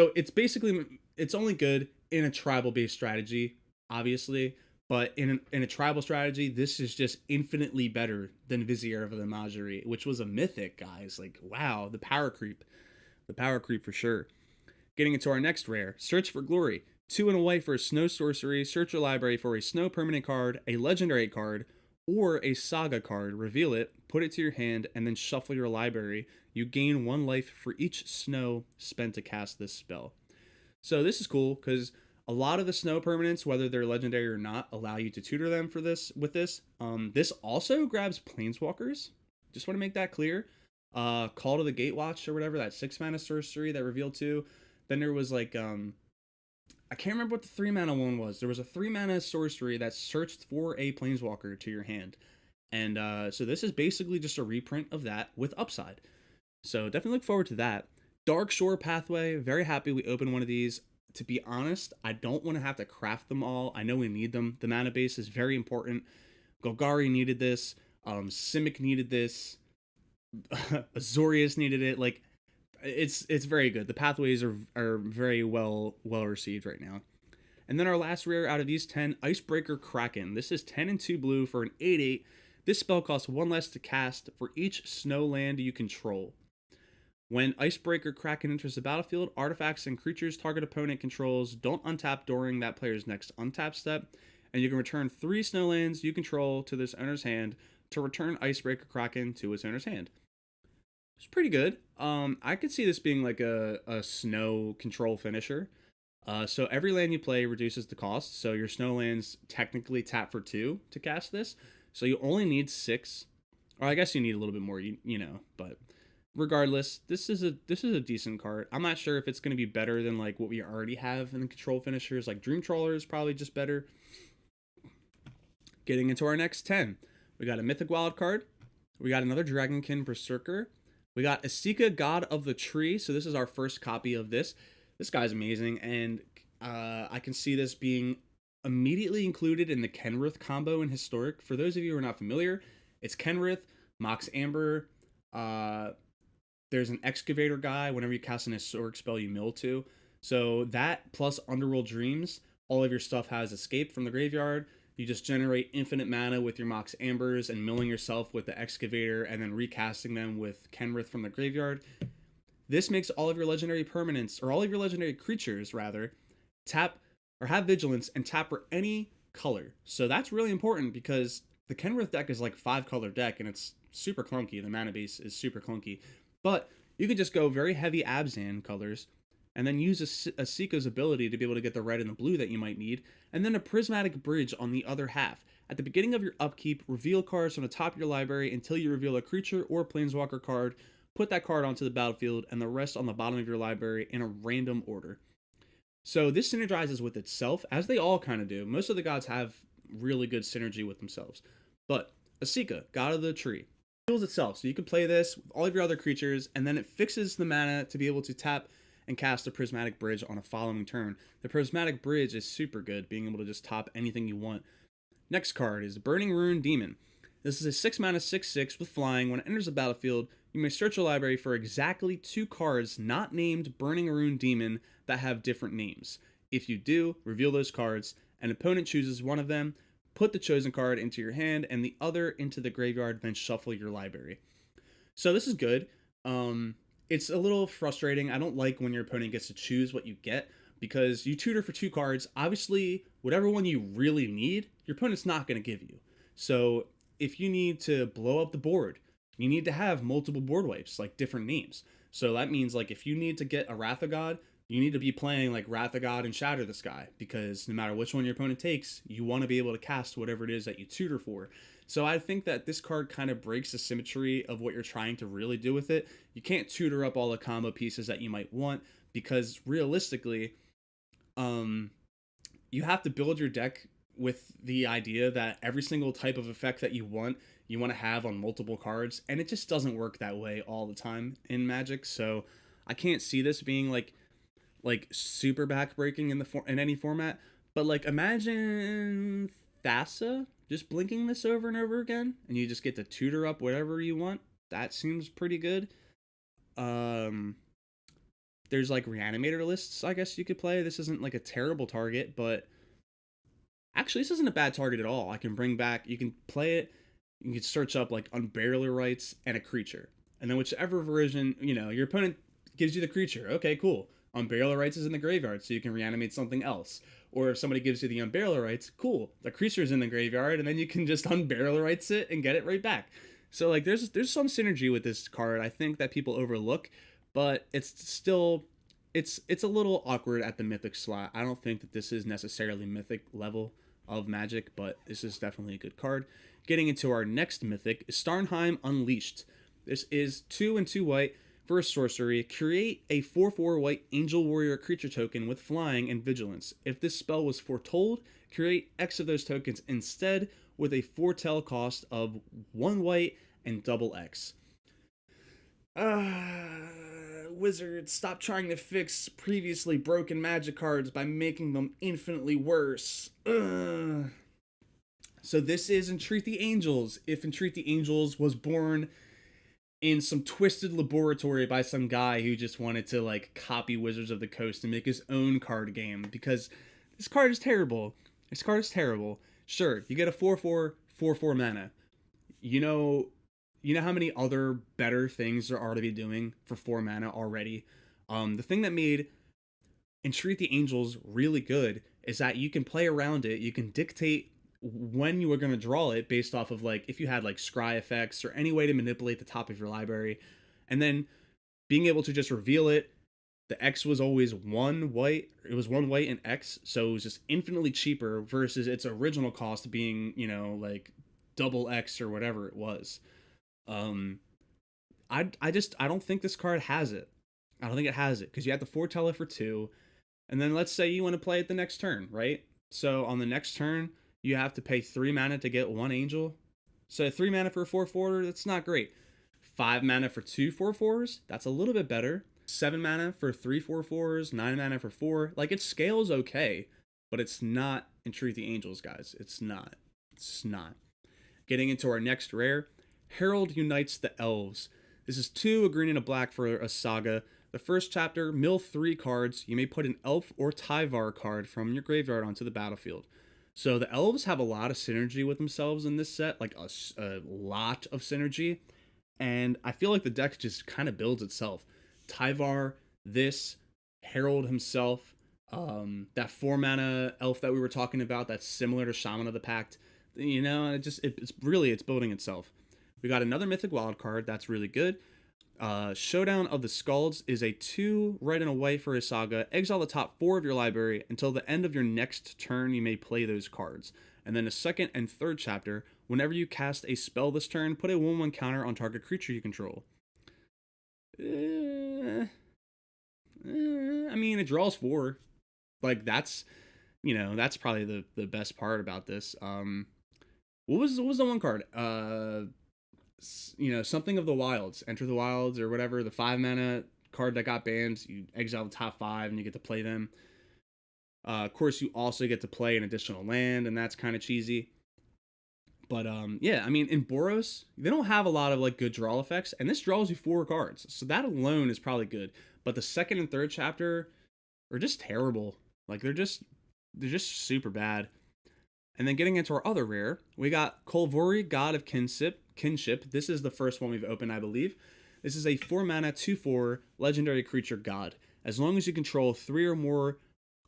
only good in a tribal based strategy, obviously, but in a tribal strategy, this is just infinitely better than Vizier of the Menagerie, which was a mythic, guys. Like, wow, the power creep for sure. Getting into our next rare, Search for Glory. 2 and a white for a snow sorcery. Search your library for a snow permanent card, a legendary card, or a saga card. Reveal it, put it to your hand, and then shuffle your library. You gain 1 life for each snow spent to cast this spell. So this is cool because a lot of the snow permanents, whether they're legendary or not, allow you to tutor them with this. This also grabs planeswalkers. Just want to make that clear. Call to the Gatewatch or whatever, that 6-mana sorcery that revealed 2. Then there was like I can't remember what the 3-mana one was. There was a 3-mana sorcery that searched for a planeswalker to your hand. And so this is basically just a reprint of that with upside. So definitely look forward to that. Dark Shore Pathway, very happy we opened one of these. To be honest, I don't want to have to craft them all. I know we need them. The mana base is very important. Golgari needed this. Simic needed this. Azorius needed it. Like, it's very good. The pathways are very well received right now. And then our last rare out of these 10, Icebreaker Kraken. This is 10 and 2 blue for an 8/8. This spell costs 1 less to cast for each snow land you control. When Icebreaker Kraken enters the battlefield, artifacts and creatures target opponent controls don't untap during that player's next untap step, and you can return 3 snowlands you control to this owner's hand to return Icebreaker Kraken to its owner's hand. It's pretty good. I could see this being like a snow control finisher. So every land you play reduces the cost, so your snowlands technically tap for 2 to cast this, so you only need 6, or I guess you need a little bit more, you know, but regardless, this is a decent card. I'm not sure if it's going to be better than like what we already have in the control finishers. Like Dream Trawler is probably just better. Getting into our next 10, we got a Mythic Wild card. We got another Dragonkin Berserker. We got Esika, God of the Tree. So this is our first copy of this. This guy's amazing, and I can see this being immediately included in the Kenrith combo in Historic. For those of you who are not familiar, it's Kenrith, Mox Amber. There's an Excavator guy. Whenever you cast an Historic spell, you mill 2. So that plus Underworld Dreams, all of your stuff has escape from the graveyard. You just generate infinite mana with your Mox Ambers and milling yourself with the Excavator and then recasting them with Kenrith from the graveyard. This makes all of your legendary permanents, or all of your legendary creatures, rather, tap or have vigilance and tap for any color. So that's really important because the Kenrith deck is like 5-color deck and it's super clunky. The mana base is super clunky. But you could just go very heavy Abzan colors and then use a Sika's ability to be able to get the red and the blue that you might need, and then a Prismatic Bridge on the other half. At the beginning of your upkeep, reveal cards from the top of your library until you reveal a creature or planeswalker card. Put that card onto the battlefield and the rest on the bottom of your library in a random order. So this synergizes with itself, as they all kind of do. Most of the gods have really good synergy with themselves. But Esika, God of the Tree, heals itself. So you can play this with all of your other creatures, and then it fixes the mana to be able to tap and cast a Prismatic Bridge on a following turn. The Prismatic Bridge is super good, being able to just top anything you want. Next card is Burning Rune Demon. This is a 6 mana 6/6 with flying. When it enters the battlefield, you may search your library for exactly 2 cards not named Burning Rune Demon that have different names. If you do, reveal those cards. An opponent chooses one of them, put the chosen card into your hand and the other into the graveyard, then shuffle your library. So this is good. It's a little frustrating. I don't like when your opponent gets to choose what you get, because you tutor for 2 cards. Obviously, whatever one you really need, your opponent's not going to give you. So if you need to blow up the board, you need to have multiple board wipes, like different names. So that means like if you need to get a Wrath of God, you need to be playing like Wrath of God and Shatter the Sky, because no matter which one your opponent takes, you want to be able to cast whatever it is that you tutor for. So I think that this card kind of breaks the symmetry of what you're trying to really do with it. You can't tutor up all the combo pieces that you might want, because realistically, you have to build your deck with the idea that every single type of effect that you want to have on multiple cards, and it just doesn't work that way all the time in Magic. So I can't see this being like super backbreaking in any format. But like, imagine Thassa just blinking this over and over again, and you just get to tutor up whatever you want. That seems pretty good. There's like Reanimator lists, I guess you could play. This isn't like a terrible target, but actually this isn't a bad target at all. I can bring back, you can play it, you can search up like Unburial Rites and a creature, and then whichever version, your opponent gives you the creature. Okay, cool. Unburial Rites is in the graveyard, so you can reanimate something else. Or if somebody gives you the Unburial Rites, cool, the creature's in the graveyard, and then you can just Unburial Rites it and get it right back. So like, there's some synergy with this card. I think that people overlook, but it's still, it's a little awkward at the Mythic slot. I don't think that this is necessarily Mythic level of Magic, but this is definitely a good card. Getting into our next Mythic is Starnheim Unleashed. This is 2 and 2 white. For a sorcery, create a 4/4 white Angel Warrior creature token with flying and vigilance. If this spell was foretold, create X of those tokens instead, with a foretell cost of 1 white and double X. Wizards, stop trying to fix previously broken Magic cards by making them infinitely worse. So this is Entreat the Angels. If Entreat the Angels was born in some twisted laboratory by some guy who just wanted to like copy Wizards of the Coast and make his own card game, because this card is terrible. This card is terrible. Sure, you get a 4/4, 4/4 mana. You know how many other better things there are to be doing for 4 mana already? The thing that made Entreat the Angels really good is that you can play around it. You can dictate when you were going to draw it based off of like if you had like scry effects or any way to manipulate the top of your library, and then being able to just reveal it. The X was always 1 white. It was 1 white and X, so it was just infinitely cheaper versus its original cost being, you know, like double X or whatever it was. I don't think this card has it. I don't think it has it because you have to foretell it for 2, and then let's say you want to play it the next turn, right? So on the next turn, you have to pay 3 mana to get 1 angel. So 3 mana for a 4/4, that's not great. 5 mana for 2 4/4s, that's a little bit better. 7 mana for 3 4/4s, 9 mana for 4. Like, it scales okay, but it's not Entreat the Angels, guys. It's not. It's not. Getting into our next rare, Herald Unites the Elves. This is 2, a green and a black for a saga. The first chapter, mill 3 cards. You may put an elf or Tyvar card from your graveyard onto the battlefield. So the elves have a lot of synergy with themselves in this set, like a lot of synergy. And I feel like the deck just kind of builds itself. Tyvar, this, Herald himself, that 4 mana elf that we were talking about that's similar to Shaman of the Pact. You know, it's building itself. We got another Mythic Wild card that's really good. Showdown of the Scalds is a 2 red and a white for a saga. Exile the top 4 of your library. Until the end of your next turn, you may play those cards. And then the second and third chapter, whenever you cast a spell this turn, put a 1/1 counter on target creature you control. I mean, it draws 4. Like, that's, you know, that's probably the best part about this. What was the one card? You know, something of the Wilds, Enter the Wilds or whatever, the 5 mana card that got banned. You exile the top 5 and you get to play them. Of course, you also get to play an additional land, and that's kind of cheesy. But yeah, I mean, in Boros, they don't have a lot of like good draw effects, and this draws you 4 cards, so that alone is probably good. But the second and third chapter are just terrible. Like, they're just super bad. And then getting into our other rare, we got Kolvori, God of Kinship. This is the first one we've opened, I believe. This is a 4 mana 2/4 legendary creature god. As long as you control 3 or more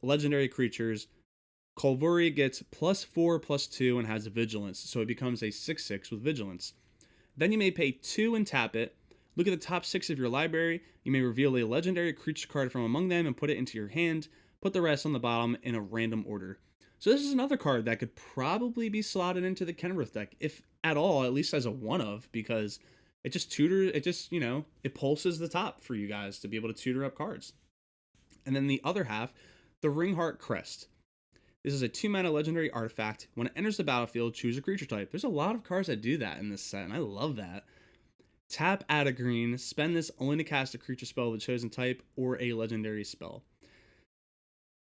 legendary creatures, Kolvori gets +4/+2 and has vigilance, so it becomes a 6/6 with vigilance. Then you may pay 2 and tap it. Look at the top 6 of your library. You may reveal a legendary creature card from among them and put it into your hand. Put the rest on the bottom in a random order. So this is another card that could probably be slotted into the Kenrith deck, if at all, at least as a one of, because it just you know, it pulses the top for you guys to be able to tutor up cards. And then the other half, the Ringheart Crest. This is a 2 mana legendary artifact. When it enters the battlefield, choose a creature type. There's a lot of cards that do that in this set, and I love that. Tap, add a green, spend this only to cast a creature spell of the chosen type or a legendary spell.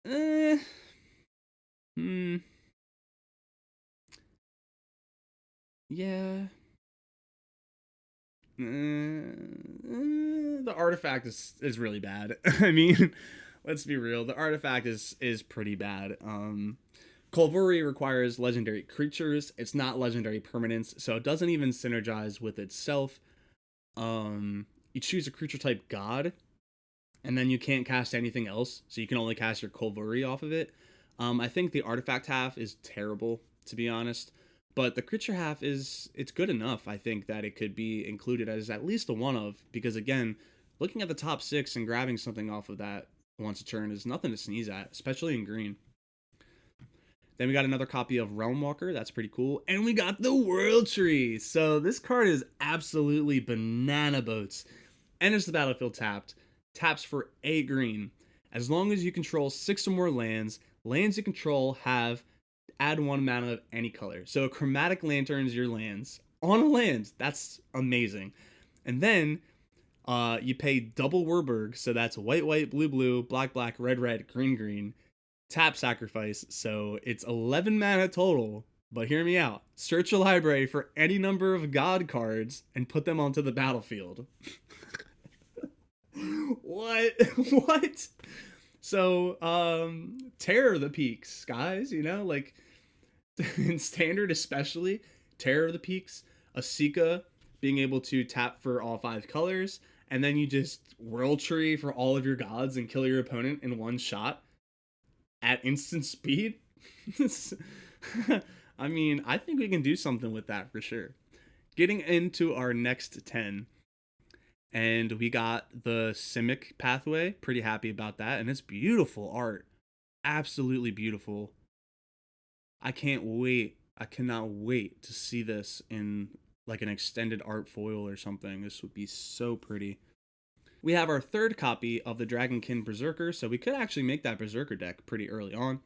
Yeah. The artifact is really bad. I mean, let's be real. The artifact is pretty bad. Kolvori requires legendary creatures. It's not legendary permanents, so it doesn't even synergize with itself. You choose a creature type god, and then you can't cast anything else, so you can only cast your Kolvori off of it. I think the artifact half is terrible, to be honest, but the creature half it's good enough, I think, that it could be included as at least a one of, because again, looking at the top 6 and grabbing something off of that once a turn is nothing to sneeze at, especially in green. Then we got another copy of Realm Walker, that's pretty cool, and we got the World Tree. So this card is absolutely banana boats. Enters the battlefield tapped, taps for a green. As long as you control 6 or more lands you control have add 1 mana of any color. So a chromatic lantern's your lands on a land. That's amazing. And then you pay double Werberg, so that's white, white, blue, blue, black, black, red, red, green, green. Tap sacrifice, so it's 11 mana total. But hear me out. Search your library for any number of god cards and put them onto the battlefield. What? What? So, Terror of the Peaks, guys, you know, like in standard especially, Terror of the Peaks, Asika being able to tap for all 5 colors, and then you just World Tree for all of your gods and kill your opponent in one shot at instant speed. I mean, I think we can do something with that for sure. Getting into our next 10, and we got the Simic pathway. Pretty happy about that, and it's beautiful art. Absolutely beautiful. I can't wait. I cannot wait to see this in like an extended art foil or something. This would be so pretty. We have our 3rd copy of the Dragonkin Berserker, so we could actually make that Berserker deck pretty early on.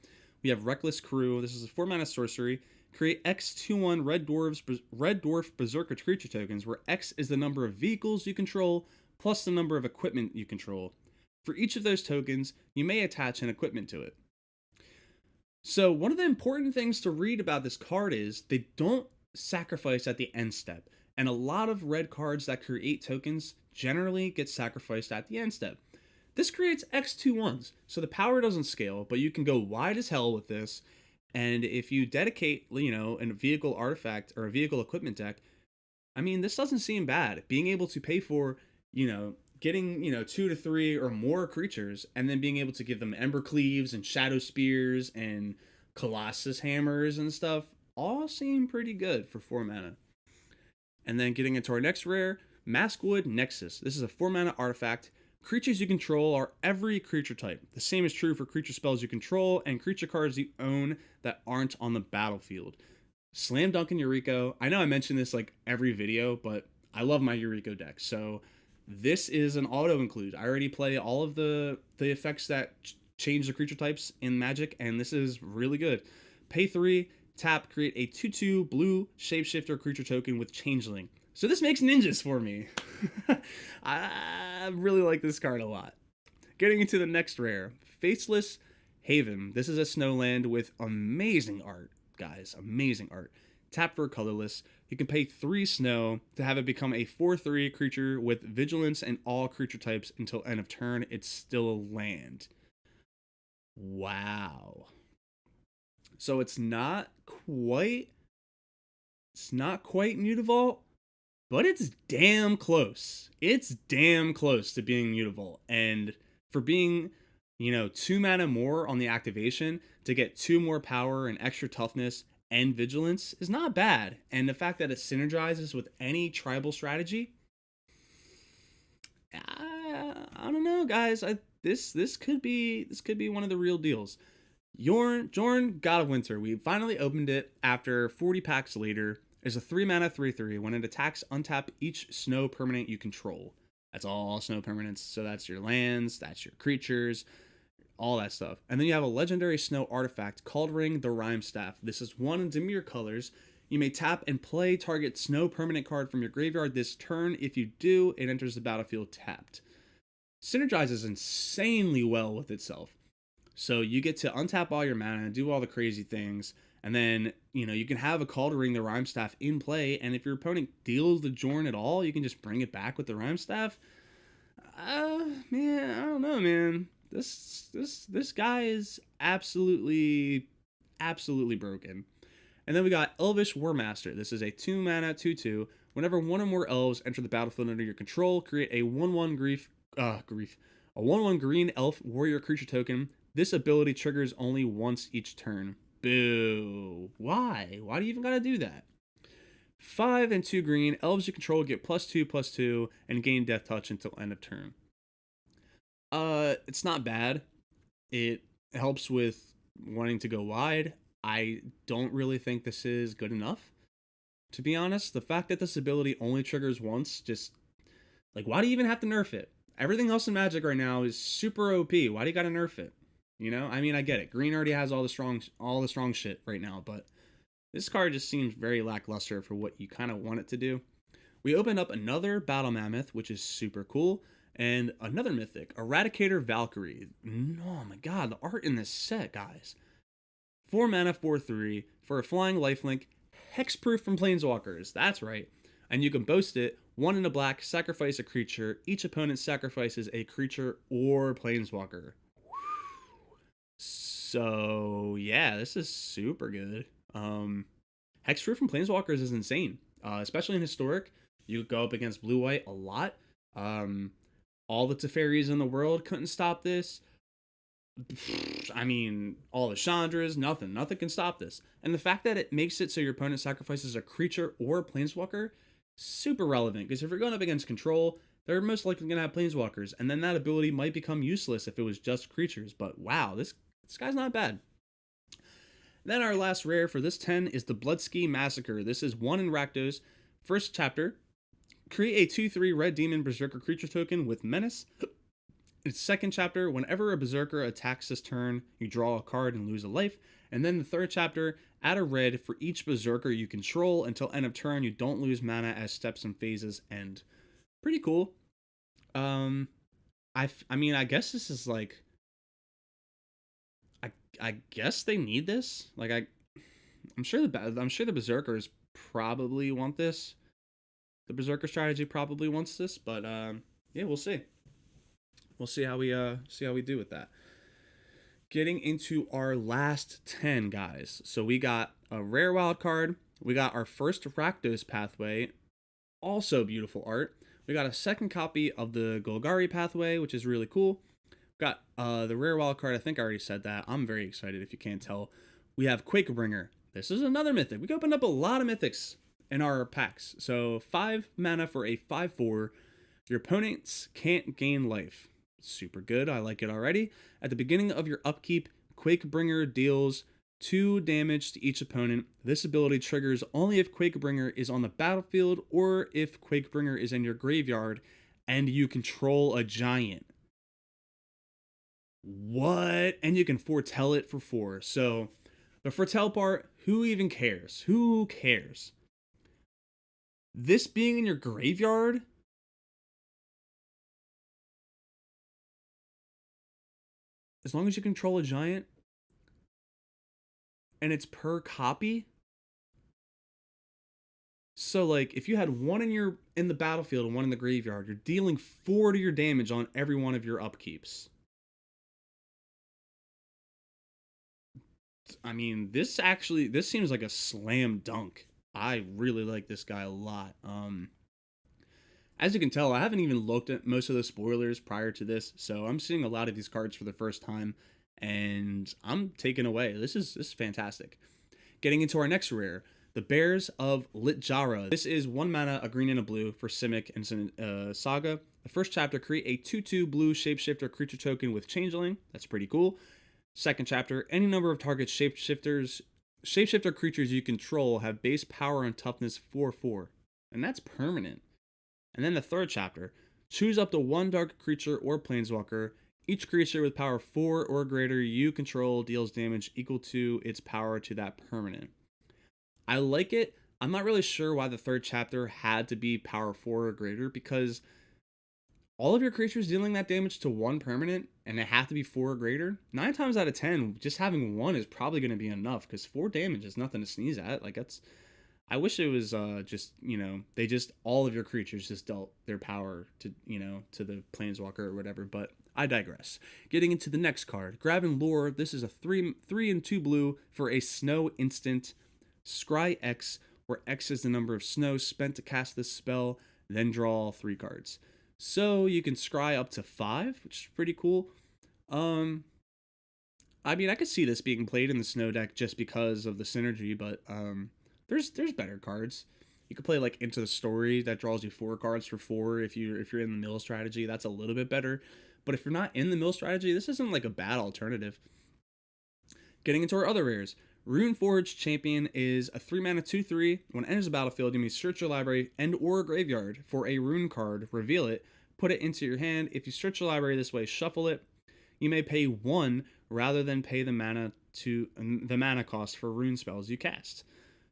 We have Reckless Crew. This is a 4-mana sorcery. Create X/2/1 Red Dwarf Berserker creature tokens, where X is the number of vehicles you control, plus the number of equipment you control. For each of those tokens, you may attach an equipment to it. So one of the important things to read about this card is they don't sacrifice at the end step. And a lot of red cards that create tokens generally get sacrificed at the end step. This creates X/2/1s, so the power doesn't scale, but you can go wide as hell with this. And if you dedicate, you know, a vehicle artifact or a vehicle equipment deck, I mean, this doesn't seem bad. Being able to pay for, you know, getting, 2 to 3 or more creatures, and then being able to give them Ember Cleaves and Shadow Spears and Colossus Hammers and stuff, all seem pretty good for 4 mana. And then getting into our next rare, Maskwood Nexus. This is a 4-mana artifact. Creatures you control are every creature type. The same is true for creature spells you control and creature cards you own that aren't on the battlefield. Slam dunk in Yuriko. I know I mention this like every video, but I love my Yuriko deck. So this is an auto include. I already play all of the effects that change the creature types in Magic, and this is really good. Pay 3, tap, create a 2/2 blue shapeshifter creature token with Changeling. So this makes ninjas for me. I really like this card a lot. Getting into the next rare, Faceless Haven. This is a snowland with amazing art, guys. Amazing art. Tap for colorless. You can pay 3 snow to have it become a 4/3 creature with vigilance and all creature types until end of turn. It's still a land. Wow. So it's not quite Mutavault, but it's damn close. It's damn close to being Mutavault. And for being, 2 mana more on the activation to get 2 more power and extra toughness and vigilance is not bad. And the fact that it synergizes with any tribal strategy, I don't know, guys. This could be one of the real deals. Jorn, God of Winter. We finally opened it after 40 packs later. It's a 3-mana 3/3. When it attacks, untap each snow permanent you control. That's all snow permanents. So that's your lands, that's your creatures, all that stuff. And then you have a legendary snow artifact, Kaldheim the Rime Staff. This is 1 in Dimir colors. You may tap and play target snow permanent card from your graveyard this turn. If you do, it enters the battlefield tapped. Synergizes insanely well with itself. So you get to untap all your mana and do all the crazy things. And then, you can have a Kaldheim the Rime Staff in play. And if your opponent deals the Jorn at all, you can just bring it back with the Rime Staff. Man, I don't know, man. This guy is absolutely broken. And then we got Elvish Warmaster. This is a 2-mana 2/2. Whenever 1 or more elves enter the battlefield under your control, create a 1/1 a 1/1 green elf warrior creature token. This ability triggers only once each turn. Boo. Why? Why do you even gotta do that? 5 and 2 green. Elves you control get +2/+2 and gain death touch until end of turn. It's not bad. It helps with wanting to go wide. I don't really think this is good enough, to be honest. The fact that this ability only triggers once, just like, why do you even have to nerf it? Everything else in Magic right now is super OP. Why do you gotta nerf it? You know, I mean, I get it. Green already has all the strong shit right now, but this card just seems very lackluster for what you kind of want it to do. We opened up another Battle Mammoth, which is super cool, and another Mythic, Eradicator Valkyrie. Oh my god, the art in this set, guys. 4 mana, 4/3 for a flying lifelink, hexproof from Planeswalkers. That's right. And you can boast it 1 in a black, sacrifice a creature. Each opponent sacrifices a creature or Planeswalker. So, yeah, this is super good. Hexproof from Planeswalkers is insane, especially in Historic. You go up against blue-white a lot. All the Teferis in the world couldn't stop this. I mean, all the Chandras, nothing can stop this. And the fact that it makes it so your opponent sacrifices a creature or a Planeswalker, super relevant, because if you're going up against control, they're most likely going to have Planeswalkers, and then that ability might become useless if it was just creatures. But wow, this guy's not bad. Then our last rare for this 10 is the Bloodski Massacre. This is 1 in Rakdos. First chapter, create a 2/3 red demon berserker creature token with menace. Its second chapter, whenever a berserker attacks this turn, you draw a card and lose a life. And then the third chapter, add a red for each berserker you control until end of turn. You don't lose mana as steps and phases end. Pretty cool. I mean, I guess this is like, I guess they need this. Like I'm sure the berserkers probably want this. The berserker strategy probably wants this, but yeah, we'll see. We'll see how we do with that. Getting into our last 10, guys. So we got a rare wild card. We got our first Rakdos pathway. Also beautiful art. We got a second copy of the Golgari pathway, which is really cool. Got the rare wild card. I think I already said that. I'm very excited if you can't tell. We have Quakebringer. This is another mythic. We opened up a lot of mythics in our packs. So 5 mana for a 5/4. Your opponents can't gain life. Super good. I like it already. At the beginning of your upkeep, Quakebringer deals 2 damage to each opponent. This ability triggers only if Quakebringer is on the battlefield or if Quakebringer is in your graveyard and you control a giant. What? And you can foretell it for 4. So the foretell part, who even cares? Who cares? This being in your graveyard, as long as you control a giant and it's per copy. So like if you had 1 in the battlefield and 1 in the graveyard, you're dealing 4 to your damage on every one of your upkeeps. I mean, this seems like a slam dunk. I really like this guy a lot. As you can tell, I haven't even looked at most of the spoilers prior to this, so I'm seeing a lot of these cards for the first time, and I'm taken away. This is fantastic. Getting into our next rare, the Bears of Littjara. This is 1 mana, a green and a blue for Simic and Saga. The first chapter, create a 2/2 blue shapeshifter creature token with Changeling. That's pretty cool. Second chapter, any number of target shapeshifter creatures you control have base power and toughness 4/4, and that's permanent. And then the third chapter, choose up to 1 dark creature or planeswalker. Each creature with power 4 or greater you control deals damage equal to its power to that permanent. I like it. I'm not really sure why the third chapter had to be power 4 or greater, because all of your creatures dealing that damage to 1 permanent, and they have to be 4 or greater, 9 times out of 10, just having 1 is probably going to be enough, because 4 damage is nothing to sneeze at. Like, that's... I wish it was just, all of your creatures just dealt their power to, to the Planeswalker or whatever, but I digress. Getting into the next card, Graven Lore. This is a 3 and 2 blue for a snow instant, Scry X, where X is the number of snow spent to cast this spell, then draw 3 cards. So you can scry up to 5, which is pretty cool. I mean, I could see this being played in the snow deck just because of the synergy, but there's better cards. You could play like Into the Story that draws you 4 cards for 4 if you're in the mill strategy. That's a little bit better. But if you're not in the mill strategy, this isn't like a bad alternative. Getting into our other rares. Runeforge Champion is a 3 mana 2/3. When it enters the battlefield, you may search your library and or graveyard for a rune card, reveal it, put it into your hand. If you search your library this way, shuffle it. You may pay 1 rather than pay the mana cost for rune spells you cast.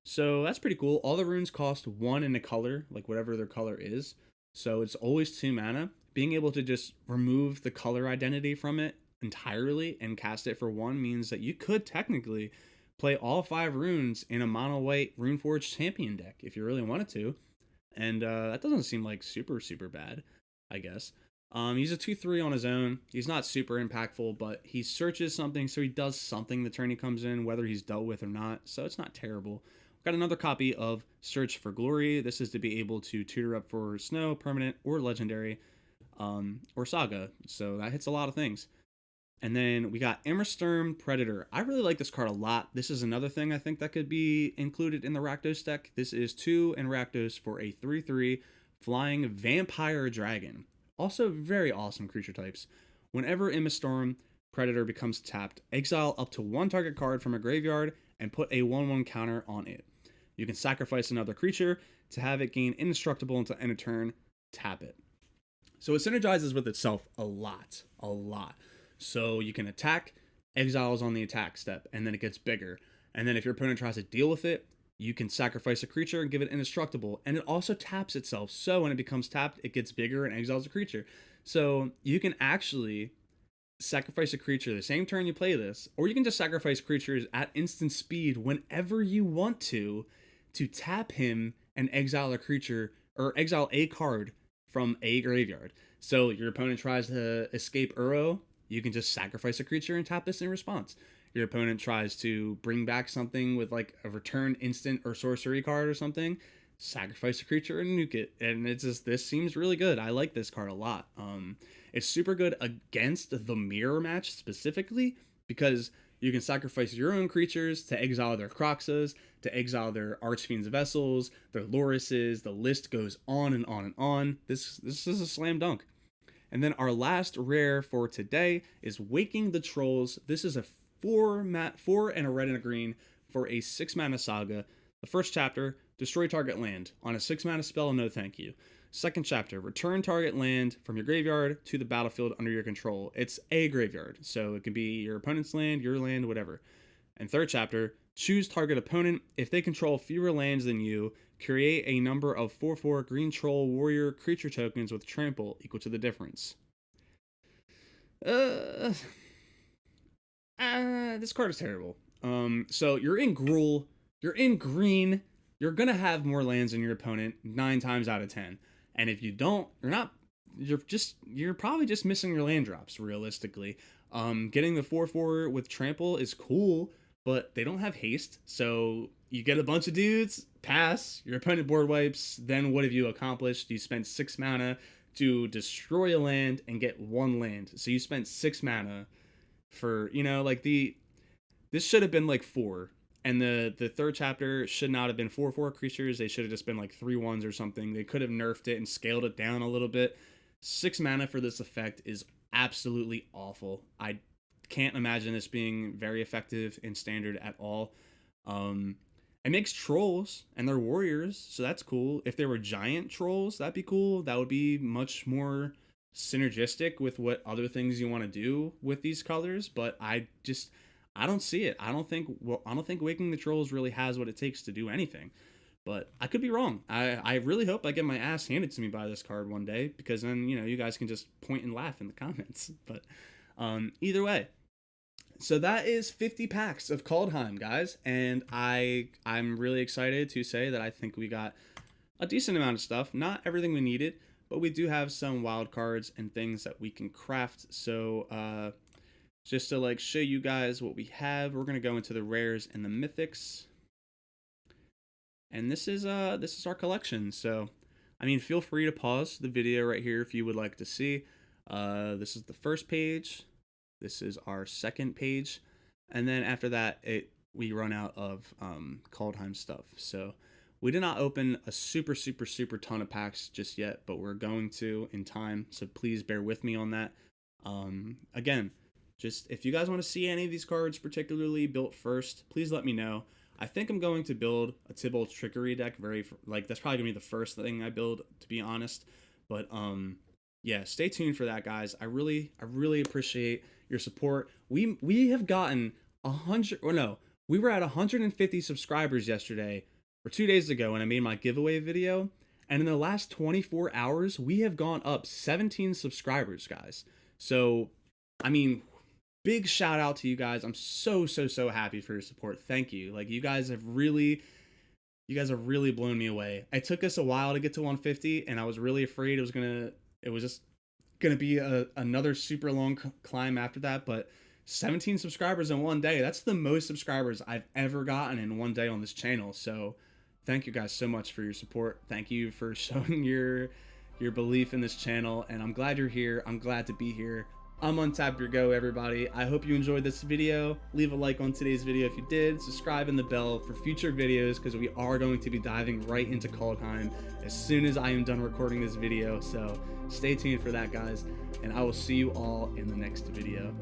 So that's pretty cool. All the runes cost 1 in a color, like whatever their color is. So it's always 2 mana. Being able to just remove the color identity from it entirely and cast it for 1 means that you could technically play all 5 runes in a mono white Runeforge champion deck if you really wanted to. And that doesn't seem like super bad, I guess. He's a 2/3 on his own. He's not super impactful, but he searches something, so he does something the turn he comes in, whether he's dealt with or not. So it's not terrible. We've got another copy of Search for Glory. This is to be able to tutor up for Snow, Permanent, or Legendary, or Saga. So that hits a lot of things. And then we got Immersturm Predator. I really like this card a lot. This is another thing I think that could be included in the Rakdos deck. This is 2 in Rakdos for a 3/3 flying vampire dragon. Also very awesome creature types. Whenever Immersturm Predator becomes tapped, exile up to 1 target card from a graveyard and put a 1/1 counter on it. You can sacrifice another creature to have it gain indestructible until end of turn, tap it. So it synergizes with itself a lot. So you can attack, exiles on the attack step, and then it gets bigger. And then if your opponent tries to deal with it, you can sacrifice a creature and give it indestructible. And it also taps itself. So when it becomes tapped, it gets bigger and exiles a creature. So you can actually sacrifice a creature the same turn you play this, or you can just sacrifice creatures at instant speed whenever you want to tap him and exile a creature, or exile a card from a graveyard. So your opponent tries to escape Uro, you can just sacrifice a creature and tap this in response. Your opponent tries to bring back something with like a return instant or sorcery card or something, sacrifice a creature and nuke it. And it's just, this seems really good. I like this card a lot. It's super good against the mirror match specifically because you can sacrifice your own creatures to exile their Croxas, to exile their Archfiend's Vessels, their Lorises. The list goes on and on and on. This is a slam dunk. And then our last rare for today is Waking the Trolls. This is a 4 and a red and a green for a 6 mana saga. The first chapter, destroy target land. On a 6 mana spell, no thank you. Second chapter, return target land from your graveyard to the battlefield under your control. It's a graveyard, so it can be your opponent's land, your land, whatever. And third chapter, choose target opponent. If they control fewer lands than you, create a number of 4/4 green troll warrior creature tokens with trample equal to the difference. This card is terrible. So you're in Gruul, you're in green, you're gonna have more lands than your opponent 9 times out of 10. And if you don't, you're probably just missing your land drops, realistically. Getting the 4/4 with trample is cool, but they don't have haste, so you get a bunch of dudes, pass, your opponent board wipes, then what have you accomplished? You spent 6 mana to destroy a land and get 1 land. So you spent 6 mana for, this should have been like 4. And the third chapter should not have been 4/4 creatures. They should have just been like 3/1s or something. They could have nerfed it and scaled it down a little bit. 6 mana for this effect is absolutely awful. I can't imagine this being very effective in standard at all. It makes trolls and they're warriors, so that's cool. If they were giant trolls, that'd be cool. That would be much more synergistic with what other things you want to do with these colors. But I don't see it. I don't think Waking the Trolls really has what it takes to do anything. But I could be wrong. I really hope I get my ass handed to me by this card one day, because then, you guys can just point and laugh in the comments. But either way. So that is 50 packs of Kaldheim, guys. And I'm really excited to say that I think we got a decent amount of stuff. Not everything we needed, but we do have some wild cards and things that we can craft. So just to show you guys what we have, we're going to go into the rares and the mythics. And this is our collection. So, feel free to pause the video right here if you would like to see. This is the first page. This is our second page. And then after that, we run out of Kaldheim stuff. So we did not open a super ton of packs just yet, but we're going to in time. So please bear with me on that. Again, just if you guys want to see any of these cards particularly built first, please let me know. I think I'm going to build a Tybalt's Trickery deck. That's probably gonna be the first thing I build, to be honest. But yeah, stay tuned for that, guys. I really appreciate your support. We have gotten 100, or no, we were at 150 subscribers yesterday or 2 days ago when I made my giveaway video. And in the last 24 hours, we have gone up 17 subscribers, guys. So, I mean, big shout out to you guys. I'm so happy for your support. Thank you. Like, you guys have really blown me away. It took us a while to get to 150, and I was really afraid it was just gonna be another super long climb after that. But 17 subscribers in one day, that's the most subscribers I've ever gotten in one day on this channel. So thank you guys so much for your support. Thank you for showing your belief in this channel, and I'm glad you're here. I'm glad to be here. I'm Untap Your Go, everybody. I hope you enjoyed this video. Leave a like on today's video if you did. Subscribe and the bell for future videos, because we are going to be diving right into Kaldheim as soon as I am done recording this video. So stay tuned for that, guys, and I will see you all in the next video.